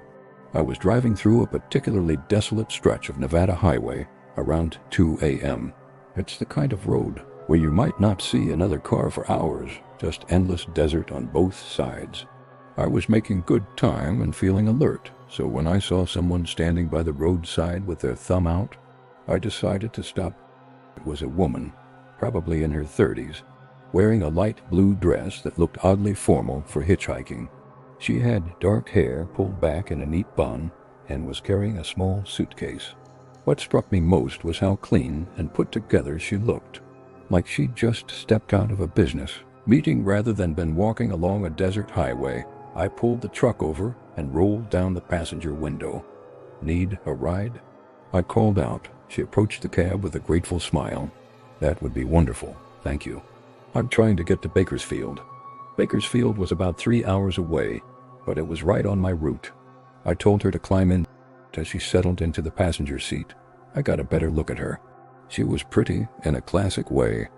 Speaker 1: I was driving through a particularly desolate stretch of Nevada highway around 2 a.m. It's the kind of road where you might not see another car for hours, just endless desert on both sides. I was making good time and feeling alert, so when I saw someone standing by the roadside with their thumb out, I decided to stop. It was a woman, probably in her 30s, wearing a light blue dress that looked oddly formal for hitchhiking. She had dark hair pulled back in a neat bun and was carrying a small suitcase. What struck me most was how clean and put together she looked, like she'd just stepped out of a business meeting rather than been walking along a desert highway. I pulled the truck over and rolled down the passenger window. "Need a ride?" I called out. She approached the cab with a grateful smile. "That would be wonderful, thank you. I'm trying to get to Bakersfield." Bakersfield was about 3 hours away, but it was right on my route. I told her to climb in. As she settled into the passenger seat, I got a better look at her. She was pretty in a classic way,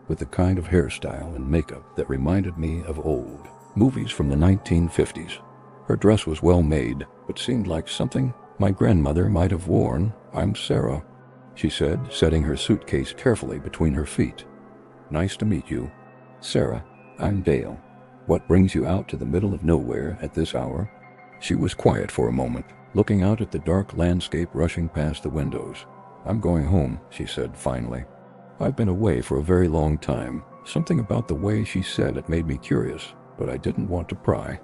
Speaker 1: with the kind of hairstyle and makeup that reminded me of old. movies from the 1950s. Her dress was well made, but seemed like something my grandmother might have worn. "I'm Sarah," she said, setting her suitcase carefully between her feet. "Nice to meet you." "Sarah, I'm Dale. What brings you out to the middle of nowhere at this hour?" She was quiet for a moment, looking out at the dark landscape rushing past the windows. "I'm going home," she said finally. I've been away for a very long time. Something about the way she said it made me curious, but I didn't want to pry.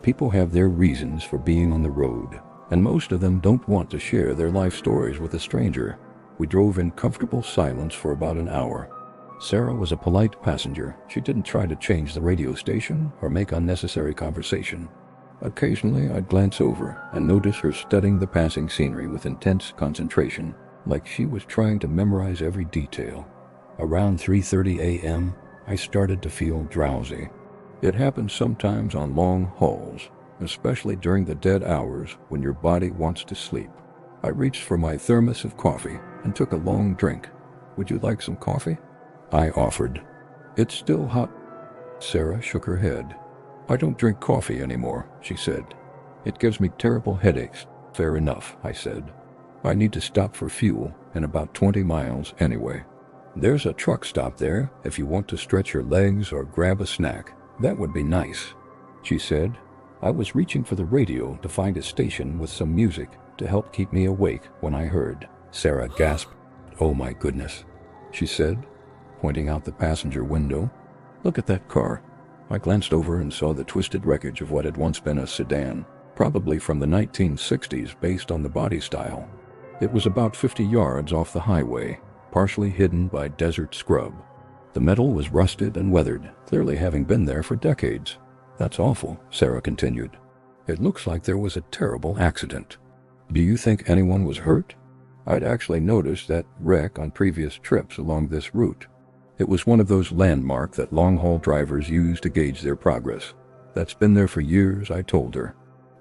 Speaker 1: People have their reasons for being on the road, and most of them don't want to share their life stories with a stranger. We drove in comfortable silence for about an hour. Sarah was a polite passenger. She didn't try to change the radio station or make unnecessary conversation. Occasionally, I'd glance over and notice her studying the passing scenery with intense concentration, like she was trying to memorize every detail. Around 3:30 a.m., I started to feel drowsy. It happens sometimes on long hauls, especially during the dead hours when your body wants to sleep. I reached for my thermos of coffee and took a long drink. "Would you like some coffee?" I offered. "It's still hot." Sarah shook her head. "I don't drink coffee anymore," she said. "It gives me terrible headaches." "Fair enough," I said. "I need to stop for fuel in about 20 miles anyway. There's a truck stop there if you want to stretch your legs or grab a snack. That would be nice," she said. I was reaching for the radio to find a station with some music to help keep me awake when I heard. Sarah gasped. "Oh my goodness," she said, pointing out the passenger window. "Look at that car." I glanced over and saw the twisted wreckage of what had once been a sedan, probably from the 1960s based on the body style. It was about 50 yards off the highway, partially hidden by desert scrub. The metal was rusted and weathered, clearly having been there for decades. "That's awful," Sarah continued. "It looks like there was a terrible accident." "Do you think anyone was hurt?" I'd actually noticed that wreck on previous trips along this route. It was one of those landmarks that long-haul drivers use to gauge their progress. "That's been there for years," I told her.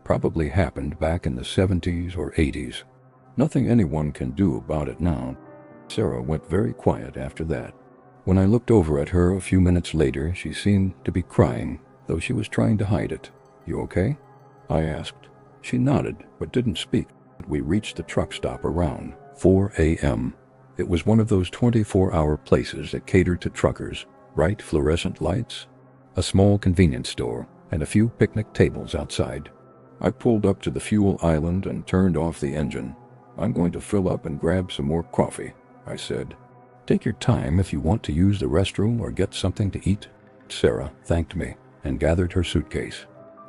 Speaker 1: "Probably happened back in the 70s or 80s. Nothing anyone can do about it now." Sarah went very quiet after that. When I looked over at her a few minutes later, she seemed to be crying, though she was trying to hide it. "You okay?" I asked. She nodded, but didn't speak. We reached the truck stop around 4 a.m. It was one of those 24-hour places that catered to truckers. Bright fluorescent lights, a small convenience store, and a few picnic tables outside. I pulled up to the fuel island and turned off the engine. "I'm going to fill up and grab some more coffee," I said. "Take your time if you want to use the restroom or get something to eat." Sarah thanked me and gathered her suitcase.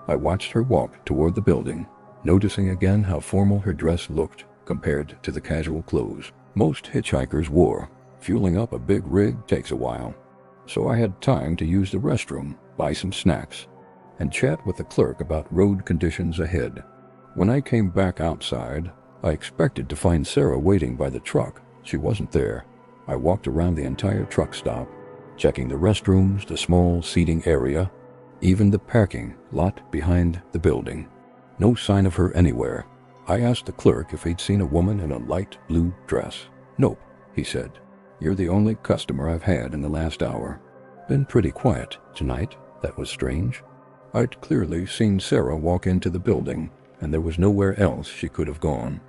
Speaker 1: I watched her walk toward the building, noticing again how formal her dress looked compared to the casual clothes most hitchhikers wore. Fueling up a big rig takes a while, so I had time to use the restroom, buy some snacks, and chat with the clerk about road conditions ahead. When I came back outside, I expected to find Sarah waiting by the truck. She wasn't there. I walked around the entire truck stop, checking the restrooms, the small seating area, even the parking lot behind the building. No sign of her anywhere. I asked the clerk if he'd seen a woman in a light blue dress. "Nope," he said. "You're the only customer I've had in the last hour. Been pretty quiet tonight." That was strange. I'd clearly seen Sarah walk into the building, and there was nowhere else she could have gone.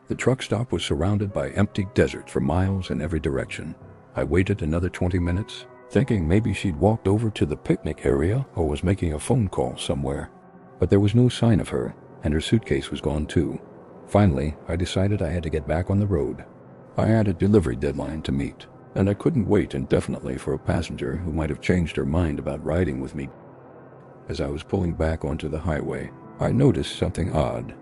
Speaker 1: The truck stop was surrounded by empty desert for miles in every direction. I waited another 20 minutes, thinking maybe she'd walked over to the picnic area or was making a phone call somewhere. But there was no sign of her, and her suitcase was gone too. Finally, I decided I had to get back on the road. I had a delivery deadline to meet, and I couldn't wait indefinitely for a passenger who might have changed her mind about riding with me. As I was pulling back onto the highway, I noticed something odd.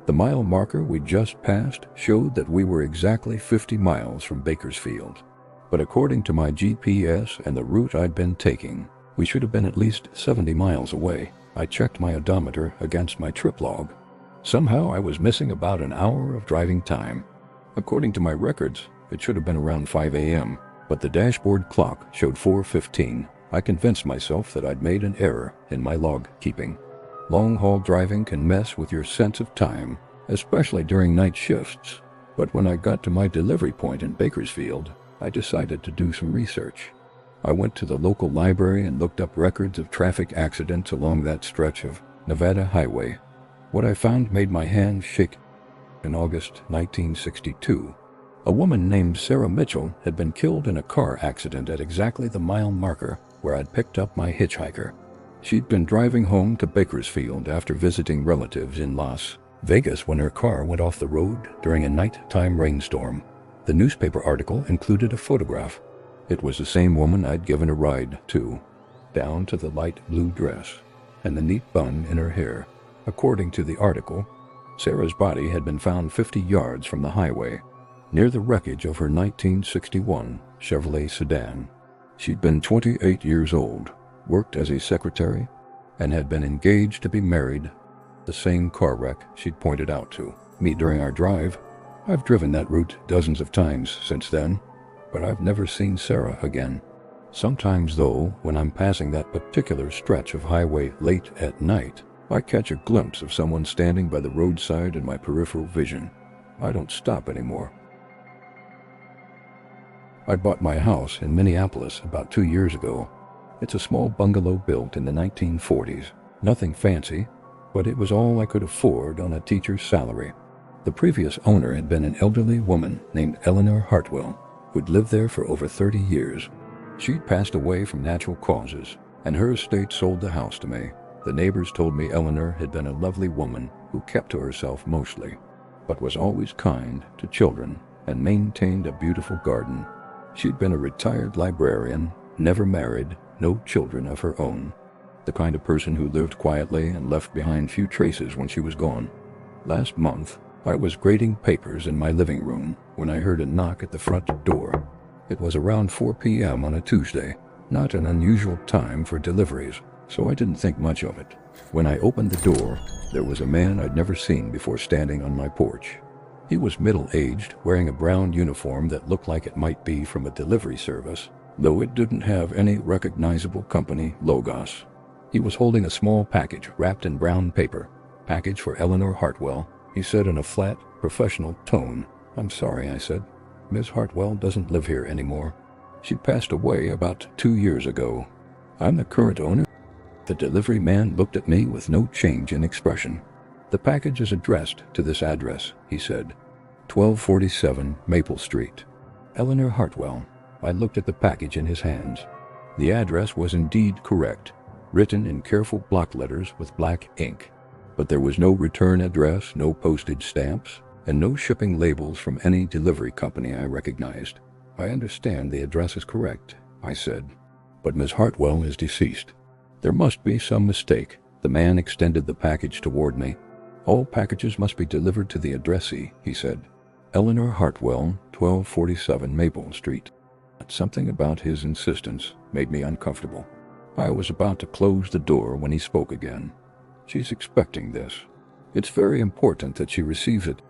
Speaker 1: The mile marker we just passed showed that we were exactly 50 miles from Bakersfield. But according to my GPS and the route I'd been taking, we should have been at least 70 miles away. I checked my odometer against my trip log. Somehow I was missing about an hour of driving time. According to my records, it should have been around 5 a.m., but the dashboard clock showed 4:15. I convinced myself that I'd made an error in my log keeping. Long-haul driving can mess with your sense of time, especially during night shifts. But when I got to my delivery point in Bakersfield, I decided to do some research. I went to the local library and looked up records of traffic accidents along that stretch of Nevada highway. What I found made my hands shake. In August 1962, a woman named Sarah Mitchell had been killed in a car accident at exactly the mile marker where I'd picked up my hitchhiker. She'd been driving home to Bakersfield after visiting relatives in Las Vegas when her car went off the road during a nighttime rainstorm. The newspaper article included a photograph. It was the same woman I'd given a ride to, down to the light blue dress and the neat bun in her hair. According to the article, Sarah's body had been found 50 yards from the highway, near the wreckage of her 1961 Chevrolet sedan. She'd been 28 years old, worked as a secretary, and had been engaged to be married. The same car wreck she'd pointed out to me during our drive. I've driven that route dozens of times since then, but I've never seen Sarah again. Sometimes, though, when I'm passing that particular stretch of highway late at night, I catch a glimpse of someone standing by the roadside in my peripheral vision. I don't stop anymore. I bought my house in Minneapolis about 2 years ago. It's a small bungalow built in the 1940s. Nothing fancy, but it was all I could afford on a teacher's salary. The previous owner had been an elderly woman named Eleanor Hartwell, who'd lived there for over 30 years. She'd passed away from natural causes, and her estate sold the house to me. The neighbors told me Eleanor had been a lovely woman who kept to herself mostly, but was always kind to children and maintained a beautiful garden. She'd been a retired librarian, never married, no children of her own. The kind of person who lived quietly and left behind few traces when she was gone. Last month, I was grading papers in my living room when I heard a knock at the front door. It was around 4 p.m. on a Tuesday, not an unusual time for deliveries, so I didn't think much of it. When I opened the door, there was a man I'd never seen before standing on my porch. He was middle-aged, wearing a brown uniform that looked like it might be from a delivery service, though it didn't have any recognizable company logos. He was holding a small package wrapped in brown paper. "Package for Eleanor Hartwell," he said in a flat, professional tone. "I'm sorry," I said. "Miss Hartwell doesn't live here anymore. She passed away about 2 years ago. I'm the current owner." The delivery man looked at me with no change in expression. "The package is addressed to this address," he said. 1247 Maple Street. Eleanor Hartwell. I looked at the package in his hands. The address was indeed correct, written in careful block letters with black ink. But there was no return address, no postage stamps, and no shipping labels from any delivery company I recognized. "I understand the address is correct," I said, "but Miss Hartwell is deceased. There must be some mistake." The man extended the package toward me. "All packages must be delivered to the addressee," he said. "Eleanor Hartwell, 1247 Maple Street." Something about his insistence made me uncomfortable. I was about to close the door when he spoke again. "She's expecting this. It's very important that she receives it."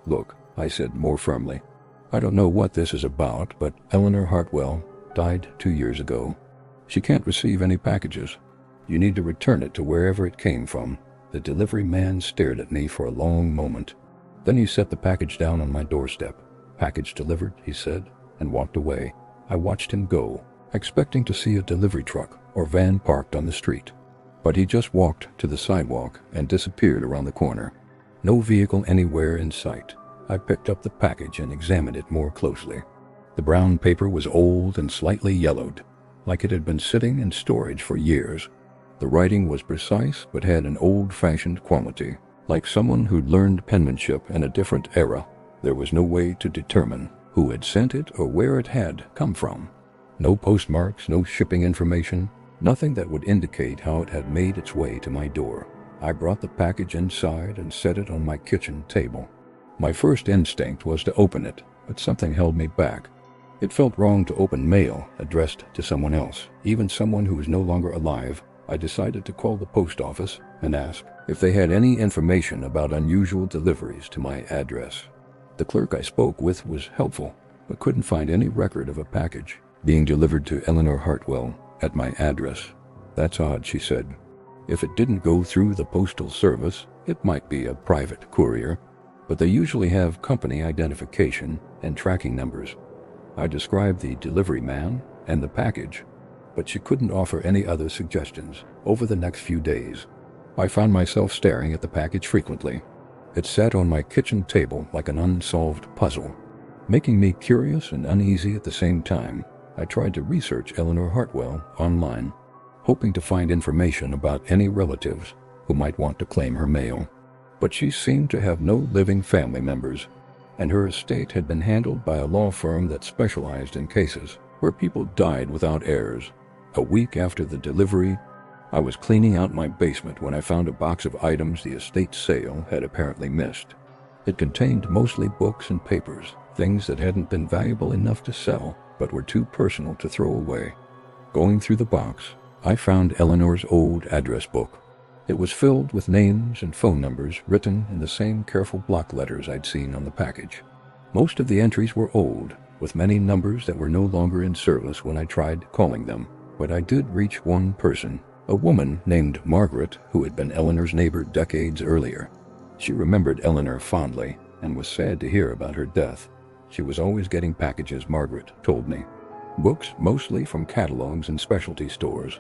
Speaker 1: "Look," I said more firmly, "I don't know what this is about, but Eleanor Hartwell died 2 years ago. She can't receive any packages. You need to return it to wherever it came from." The delivery man stared at me for a long moment. Then he set the package down on my doorstep. "Package delivered," he said, and walked away. I watched him go, expecting to see a delivery truck or van parked on the street. But he just walked to the sidewalk and disappeared around the corner. No vehicle anywhere in sight. I picked up the package and examined it more closely. The brown paper was old and slightly yellowed, like it had been sitting in storage for years. The writing was precise but had an old-fashioned quality, like someone who'd learned penmanship in a different era. There was no way to determine who had sent it or where it had come from. No postmarks, no shipping information, nothing that would indicate how it had made its way to my door. I brought the package inside and set it on my kitchen table. My first instinct was to open it, but something held me back. It felt wrong to open mail addressed to someone else, even someone who was no longer alive. I decided to call the post office and ask if they had any information about unusual deliveries to my address. The clerk I spoke with was helpful, but couldn't find any record of a package being delivered to Eleanor Hartwell at my address. "That's odd," she said. "If it didn't go through the postal service, it might be a private courier, but they usually have company identification and tracking numbers." I described the delivery man and the package, but she couldn't offer any other suggestions. Over the next few days, I found myself staring at the package frequently. It sat on my kitchen table like an unsolved puzzle, making me curious and uneasy at the same time. I tried to research Eleanor Hartwell online, hoping to find information about any relatives who might want to claim her mail. But she seemed to have no living family members, and her estate had been handled by a law firm that specialized in cases where people died without heirs. A week after the delivery, I was cleaning out my basement when I found a box of items the estate sale had apparently missed. It contained mostly books and papers, things that hadn't been valuable enough to sell, but were too personal to throw away. Going through the box, I found Eleanor's old address book. It was filled with names and phone numbers written in the same careful block letters I'd seen on the package. Most of the entries were old, with many numbers that were no longer in service when I tried calling them. But I did reach one person, a woman named Margaret, who had been Eleanor's neighbor decades earlier. She remembered Eleanor fondly and was sad to hear about her death. She was always getting packages, Margaret told me. Books mostly from catalogs and specialty stores.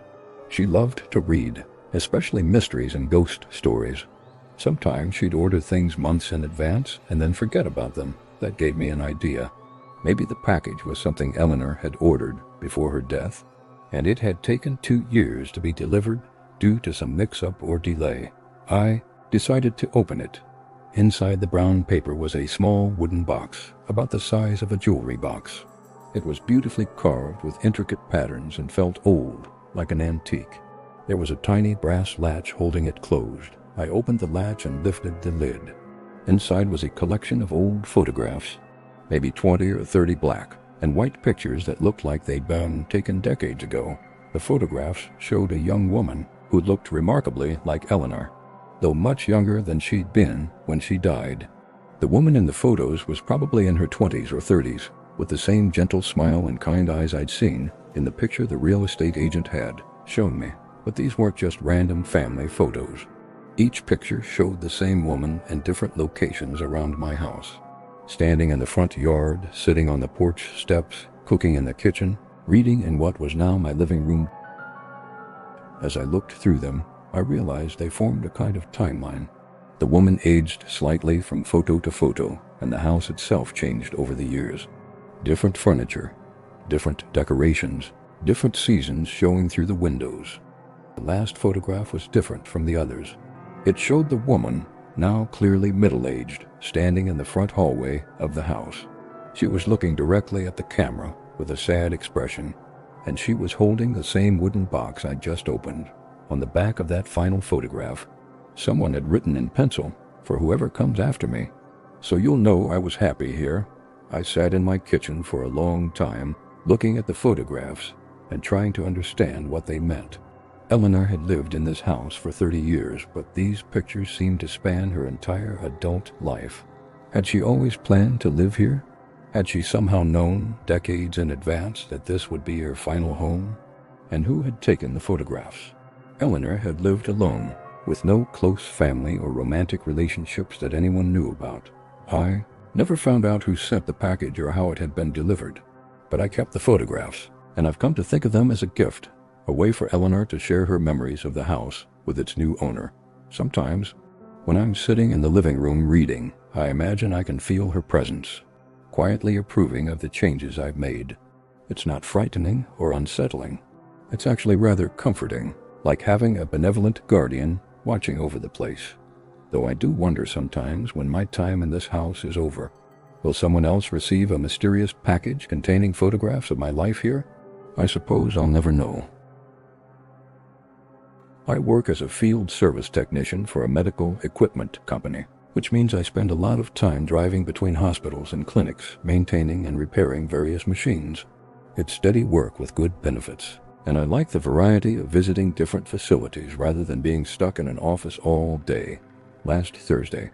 Speaker 1: She loved to read, especially mysteries and ghost stories. Sometimes she'd order things months in advance and then forget about them. That gave me an idea. Maybe the package was something Eleanor had ordered before her death, and it had taken 2 years to be delivered due to some mix-up or delay. I decided to open it. Inside the brown paper was a small wooden box, about the size of a jewelry box. It was beautifully carved with intricate patterns and felt old, like an antique. There was a tiny brass latch holding it closed. I opened the latch and lifted the lid. Inside was a collection of old photographs, maybe 20 or 30 black and white pictures that looked like they'd been taken decades ago. The photographs showed a young woman who looked remarkably like Eleanor, though much younger than she'd been when she died. The woman in the photos was probably in her 20s or 30s, with the same gentle smile and kind eyes I'd seen in the picture the real estate agent had shown me. But these weren't just random family photos. Each picture showed the same woman in different locations around my house. Standing in the front yard, sitting on the porch steps, cooking in the kitchen, reading in what was now my living room. As I looked through them, I realized they formed a kind of timeline. The woman aged slightly from photo to photo, and the house itself changed over the years. Different furniture, different decorations, different seasons showing through the windows. The last photograph was different from the others. It showed the woman, now clearly middle-aged, standing in the front hallway of the house. She was looking directly at the camera with a sad expression, and she was holding the same wooden box I'd just opened. On the back of that final photograph, someone had written in pencil, "For whoever comes after me." So you'll know I was happy here. I sat in my kitchen for a long time, looking at the photographs and trying to understand what they meant. Eleanor had lived in this house for 30 years, but these pictures seemed to span her entire adult life. Had she always planned to live here? Had she somehow known, decades in advance, that this would be her final home? And who had taken the photographs? Eleanor had lived alone, with no close family or romantic relationships that anyone knew about. I never found out who sent the package or how it had been delivered, but I kept the photographs, and I've come to think of them as a gift. A way for Eleanor to share her memories of the house with its new owner. Sometimes, when I'm sitting in the living room reading, I imagine I can feel her presence, quietly approving of the changes I've made. It's not frightening or unsettling. It's actually rather comforting, like having a benevolent guardian watching over the place. Though I do wonder sometimes, when my time in this house is over, will someone else receive a mysterious package containing photographs of my life here? I suppose I'll never know. I work as a field service technician for a medical equipment company, which means I spend a lot of time driving between hospitals and clinics, maintaining and repairing various machines. It's steady work with good benefits, and I like the variety of visiting different facilities rather than being stuck in an office all day. Last Thursday,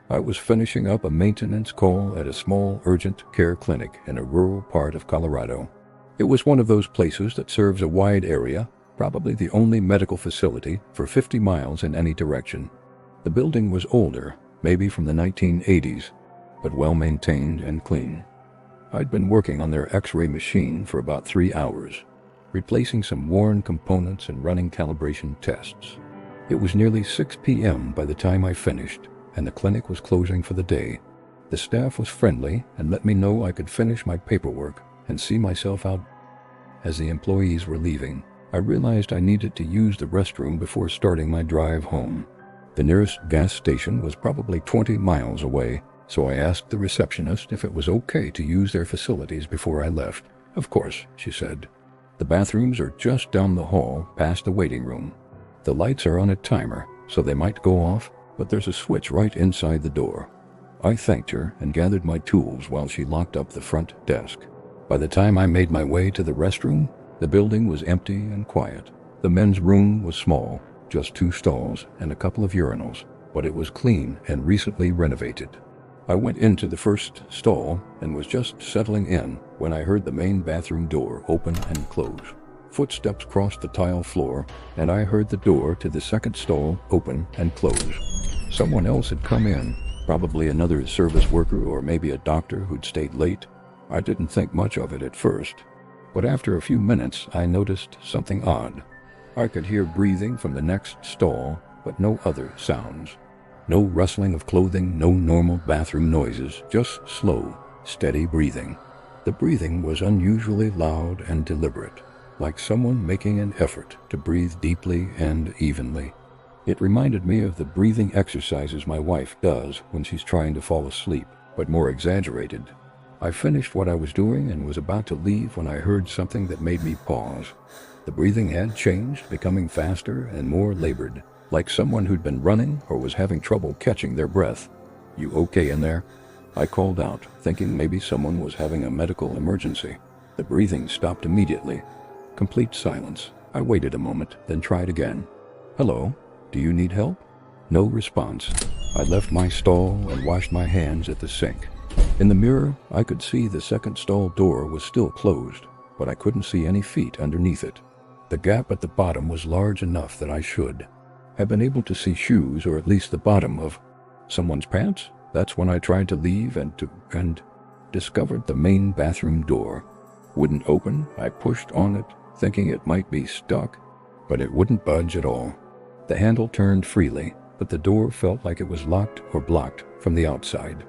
Speaker 1: I was finishing up a maintenance call at a small urgent care clinic in a rural part of Colorado. It was one of those places that serves a wide area, probably the only medical facility for 50 miles in any direction. The building was older, maybe from the 1980s, but well-maintained and clean. I'd been working on their X-ray machine for about 3 hours. replacing some worn components and running calibration tests. It was nearly 6 p.m. by the time I finished, and the clinic was closing for the day. The staff was friendly and let me know I could finish my paperwork and see myself out. As the employees were leaving, I realized I needed to use the restroom before starting my drive home. The nearest gas station was probably 20 miles away, so I asked the receptionist if it was okay to use their facilities before I left. "Of course," she said. "The bathrooms are just down the hall past the waiting room. The lights are on a timer, so they might go off, but there's a switch right inside the door." I thanked her and gathered my tools while she locked up the front desk. By the time I made my way to the restroom, the building was empty and quiet. The men's room was small, just 2 stalls and a couple of urinals, but it was clean and recently renovated. I went into the first stall and was just settling in when I heard the main bathroom door open and close. Footsteps crossed the tile floor, and I heard the door to the second stall open and close. Someone else had come in, probably another service worker or maybe a doctor who'd stayed late. I didn't think much of it at first, but after a few minutes I noticed something odd. I could hear breathing from the next stall, but no other sounds. No rustling of clothing, no normal bathroom noises, just slow, steady breathing. The breathing was unusually loud and deliberate, like someone making an effort to breathe deeply and evenly. It reminded me of the breathing exercises my wife does when she's trying to fall asleep, but more exaggerated. I finished what I was doing and was about to leave when I heard something that made me pause. The breathing had changed, becoming faster and more labored, like someone who'd been running or was having trouble catching their breath. "You okay in there?" I called out, thinking maybe someone was having a medical emergency. The breathing stopped immediately. Complete silence. I waited a moment, then tried again. "Hello? Do you need help?" No response. I left my stall and washed my hands at the sink. In the mirror, I could see the second stall door was still closed, but I couldn't see any feet underneath it. The gap at the bottom was large enough that I should have been able to see shoes, or at least the bottom of someone's pants. That's when I tried to leave and discovered the main bathroom door wouldn't open. I pushed on it, thinking it might be stuck, but it wouldn't budge at all. The handle turned freely, but the door felt like it was locked or blocked from the outside.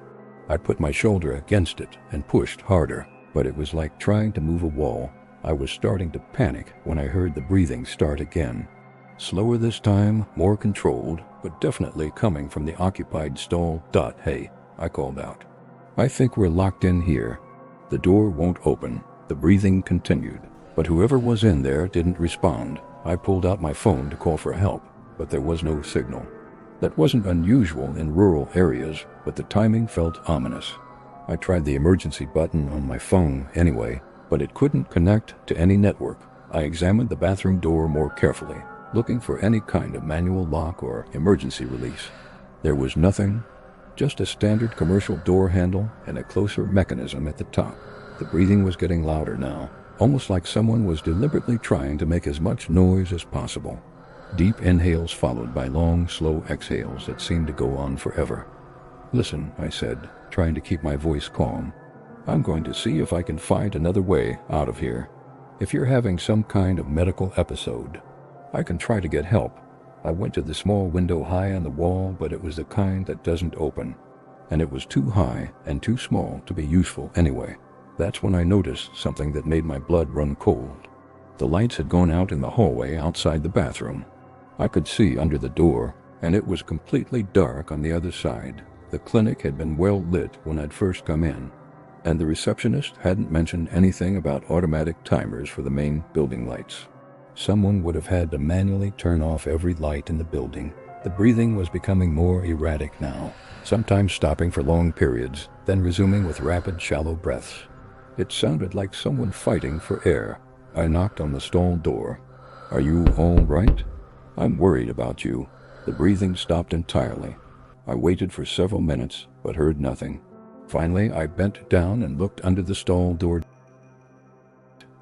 Speaker 1: I put my shoulder against it and pushed harder, but it was like trying to move a wall. I was starting to panic when I heard the breathing start again. Slower this time, more controlled, but definitely coming from the occupied stall. "Hey," I called out. "I think we're locked in here." The door won't open. The breathing continued, but whoever was in there didn't respond. I pulled out my phone to call for help, but there was no signal. That wasn't unusual in rural areas, but the timing felt ominous. I tried the emergency button on my phone anyway, but it couldn't connect to any network. I examined the bathroom door more carefully, looking for any kind of manual lock or emergency release. There was nothing, just a standard commercial door handle and a closer mechanism at the top. The breathing was getting louder now, almost like someone was deliberately trying to make as much noise as possible. Deep inhales followed by long, slow exhales that seemed to go on forever. "Listen," I said, trying to keep my voice calm. "I'm going to see if I can find another way out of here. If you're having some kind of medical episode, I can try to get help." I went to the small window high on the wall, but it was the kind that doesn't open, and it was too high and too small to be useful anyway. That's when I noticed something that made my blood run cold. The lights had gone out in the hallway outside the bathroom. I could see under the door, and it was completely dark on the other side. The clinic had been well lit when I'd first come in, and the receptionist hadn't mentioned anything about automatic timers for the main building lights. Someone would have had to manually turn off every light in the building. The breathing was becoming more erratic now, sometimes stopping for long periods, then resuming with rapid, shallow breaths. It sounded like someone fighting for air. I knocked on the stall door. "Are you all right? I'm worried about you." The breathing stopped entirely. I waited for several minutes, but heard nothing. Finally, I bent down and looked under the stall door.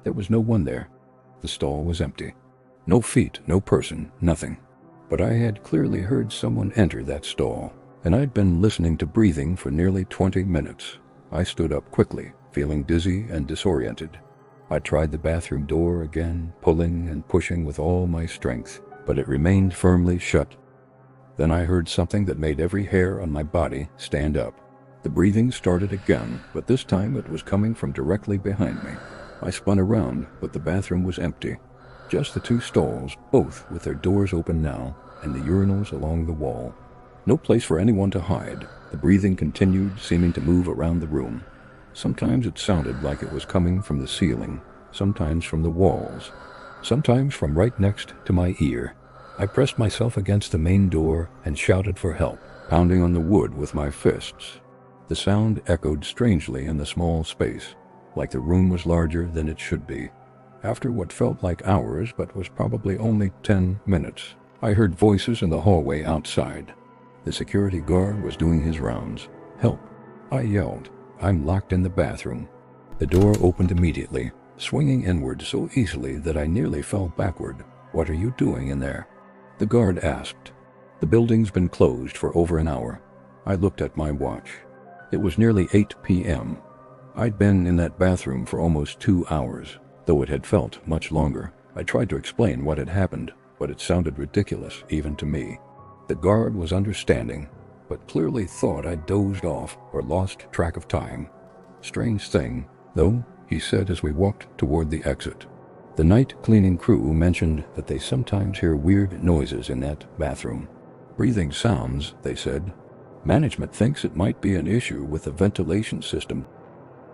Speaker 1: There was no one there. The stall was empty. No feet, no person, nothing. But I had clearly heard someone enter that stall, and I'd been listening to breathing for nearly 20 minutes. I stood up quickly, feeling dizzy and disoriented. I tried the bathroom door again, pulling and pushing with all my strength, but it remained firmly shut. Then I heard something that made every hair on my body stand up. The breathing started again, but this time it was coming from directly behind me. I spun around, but the bathroom was empty. Just the two stalls, both with their doors open now, and the urinals along the wall. No place for anyone to hide. The breathing continued, seeming to move around the room. Sometimes it sounded like it was coming from the ceiling, sometimes from the walls, sometimes from right next to my ear. I pressed myself against the main door and shouted for help, pounding on the wood with my fists. The sound echoed strangely in the small space, like the room was larger than it should be. After what felt like hours, but was probably only 10 minutes, I heard voices in the hallway outside. The security guard was doing his rounds. "Help!" I yelled. "I'm locked in the bathroom." The door opened immediately, swinging inward so easily that I nearly fell backward. "What are you doing in there?" The guard asked. "The building's been closed for over an hour." I looked at my watch. It was nearly 8 p.m. I'd been in that bathroom for almost 2 hours, though it had felt much longer. I tried to explain what had happened, but it sounded ridiculous even to me. The guard was understanding, but clearly thought I'd dozed off or lost track of time. "Strange thing, though," he said as we walked toward the exit. The night cleaning crew mentioned that they sometimes hear weird noises in that bathroom. "Breathing sounds," they said. "Management thinks it might be an issue with the ventilation system."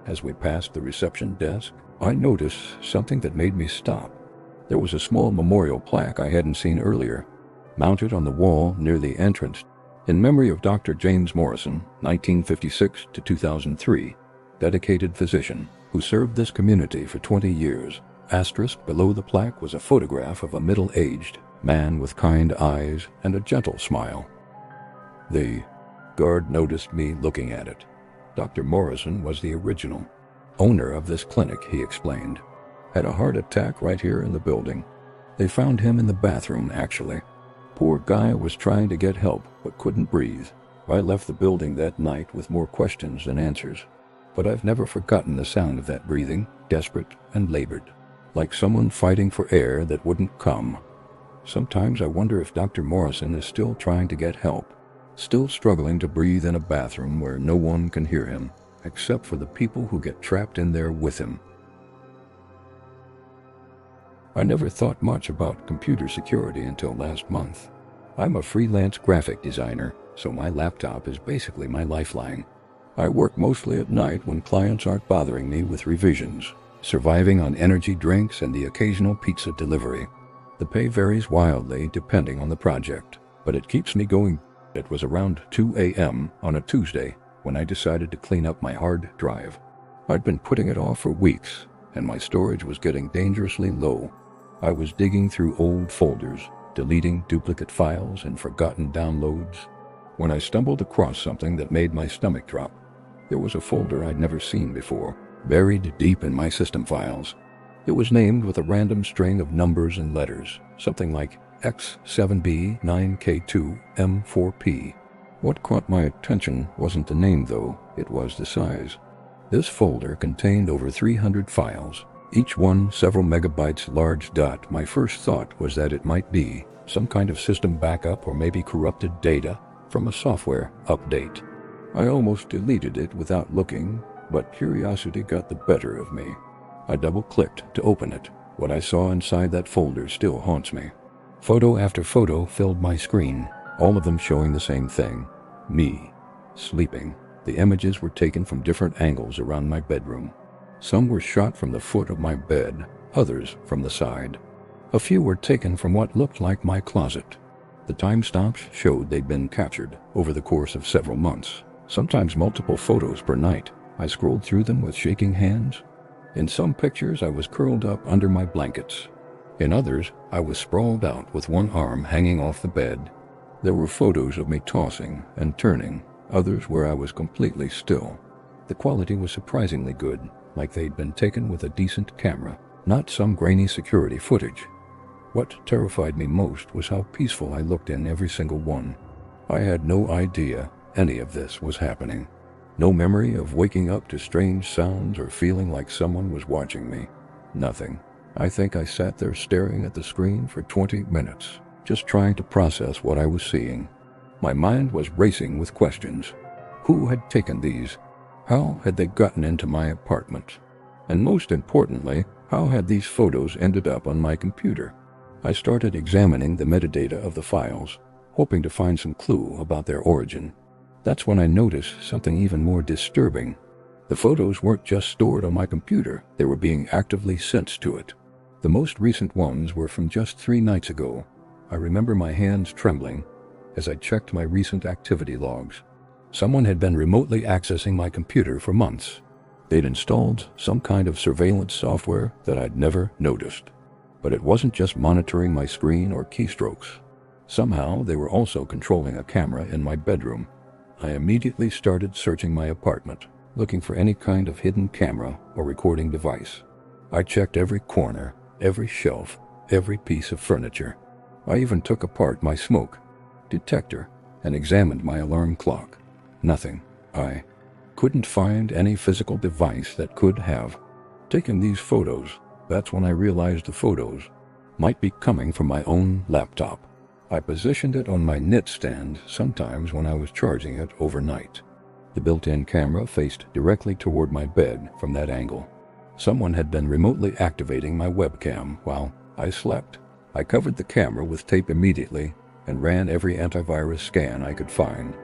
Speaker 1: As we passed the reception desk, I noticed something that made me stop. There was a small memorial plaque I hadn't seen earlier, mounted on the wall near the entrance, in memory of Dr. James Morrison, 1956 to 2003, dedicated physician who served this community for 20 years. Asterisk below the plaque was a photograph of a middle-aged man with kind eyes and a gentle smile. The guard noticed me looking at it. Dr. Morrison was the original owner of this clinic, he explained. Had a heart attack right here in the building. They found him in the bathroom, actually. Poor guy was trying to get help, but couldn't breathe. I left the building that night with more questions than answers. But I've never forgotten the sound of that breathing, desperate and labored, like someone fighting for air that wouldn't come. Sometimes I wonder if Dr. Morrison is still trying to get help, still struggling to breathe in a bathroom where no one can hear him, except for the people who get trapped in there with him. I never thought much about computer security until last month. I'm a freelance graphic designer, so my laptop is basically my lifeline. I work mostly at night when clients aren't bothering me with revisions, surviving on energy drinks and the occasional pizza delivery. The pay varies wildly depending on the project, but it keeps me going. It was around 2 a.m. on a Tuesday when I decided to clean up my hard drive. I'd been putting it off for weeks, and my storage was getting dangerously low. I was digging through old folders, deleting duplicate files and forgotten downloads, when I stumbled across something that made my stomach drop. There was a folder I'd never seen before, buried deep in my system files. It was named with a random string of numbers and letters, something like X7B 9K2 M4P. What caught my attention wasn't the name, though, it was the size. This folder contained over 300 files, each one several megabytes large. My first thought was that it might be some kind of system backup or maybe corrupted data from a software update. I almost deleted it without looking, but curiosity got the better of me. I double-clicked to open it. What I saw inside that folder still haunts me. Photo after photo filled my screen, all of them showing the same thing. Me, sleeping. The images were taken from different angles around my bedroom. Some were shot from the foot of my bed, others from the side. A few were taken from what looked like my closet. The timestamps showed they'd been captured over the course of several months, sometimes multiple photos per night. I scrolled through them with shaking hands. In some pictures, I was curled up under my blankets. In others, I was sprawled out with one arm hanging off the bed. There were photos of me tossing and turning, others where I was completely still. The quality was surprisingly good, like they'd been taken with a decent camera, not some grainy security footage. What terrified me most was how peaceful I looked in every single one. I had no idea any of this was happening. No memory of waking up to strange sounds or feeling like someone was watching me. Nothing. I think I sat there staring at the screen for 20 minutes, just trying to process what I was seeing. My mind was racing with questions. Who had taken these? How had they gotten into my apartment? And most importantly, how had these photos ended up on my computer? I started examining the metadata of the files, hoping to find some clue about their origin. That's when I noticed something even more disturbing. The photos weren't just stored on my computer, they were being actively sent to it. The most recent ones were from just 3 nights ago. I remember my hands trembling as I checked my recent activity logs. Someone had been remotely accessing my computer for months. They'd installed some kind of surveillance software that I'd never noticed. But it wasn't just monitoring my screen or keystrokes. Somehow they were also controlling a camera in my bedroom. I immediately started searching my apartment, looking for any kind of hidden camera or recording device. I checked every corner, every shelf, every piece of furniture. I even took apart my smoke detector and examined my alarm clock. Nothing. I couldn't find any physical device that could have taken these photos. That's when I realized the photos might be coming from my own laptop. I positioned it on my nightstand sometimes when I was charging it overnight. The built-in camera faced directly toward my bed from that angle. Someone had been remotely activating my webcam while I slept. I covered the camera with tape immediately and ran every antivirus scan I could find.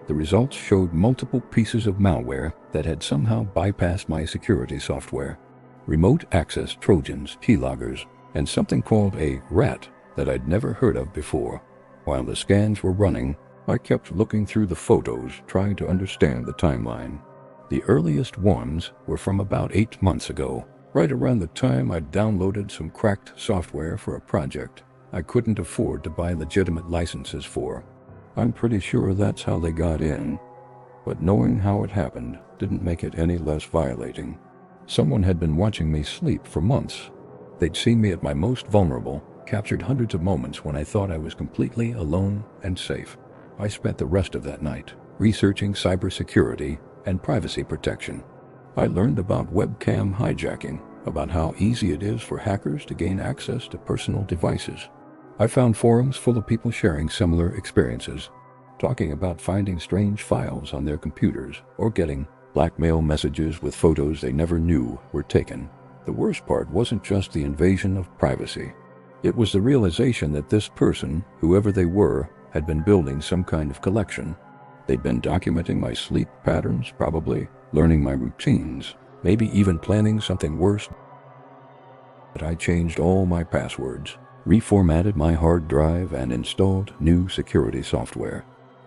Speaker 1: The results showed multiple pieces of malware that had somehow bypassed my security software. Remote access Trojans, keyloggers, and something called a rat that I'd never heard of before. While the scans were running, I kept looking through the photos, trying to understand the timeline. The earliest ones were from about 8 months ago, right around the time I'd downloaded some cracked software for a project I couldn't afford to buy legitimate licenses for. I'm pretty sure that's how they got in, but knowing how it happened didn't make it any less violating. Someone had been watching me sleep for months. They'd seen me at my most vulnerable, captured hundreds of moments when I thought I was completely alone and safe. I spent the rest of that night researching cybersecurity and privacy protection. I learned about webcam hijacking, about how easy it is for hackers to gain access to personal devices. I found forums full of people sharing similar experiences, talking about finding strange files on their computers or getting blackmail messages with photos they never knew were taken. The worst part wasn't just the invasion of privacy. It was the realization that this person, whoever they were, had been building some kind of collection. They'd been documenting my sleep patterns, probably learning my routines, maybe even planning something worse. But I changed all my passwords, reformatted my hard drive, and installed new security software.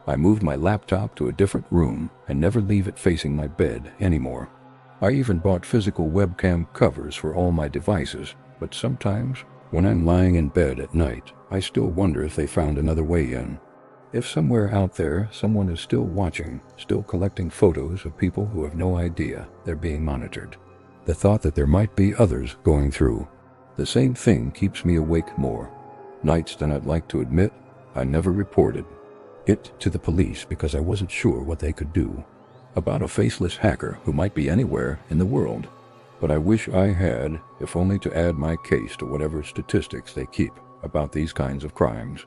Speaker 1: I moved my laptop to a different room and never leave it facing my bed anymore. I even bought physical webcam covers for all my devices, but sometimes, when I'm lying in bed at night, I still wonder if they found another way in. If somewhere out there someone is still watching, still collecting photos of people who have no idea they're being monitored. The thought that there might be others going through the same thing keeps me awake more nights than I'd like to admit. I never reported it to the police because I wasn't sure what they could do about a faceless hacker who might be anywhere in the world. But I wish I had, if only to add my case to whatever statistics they keep about these kinds of crimes.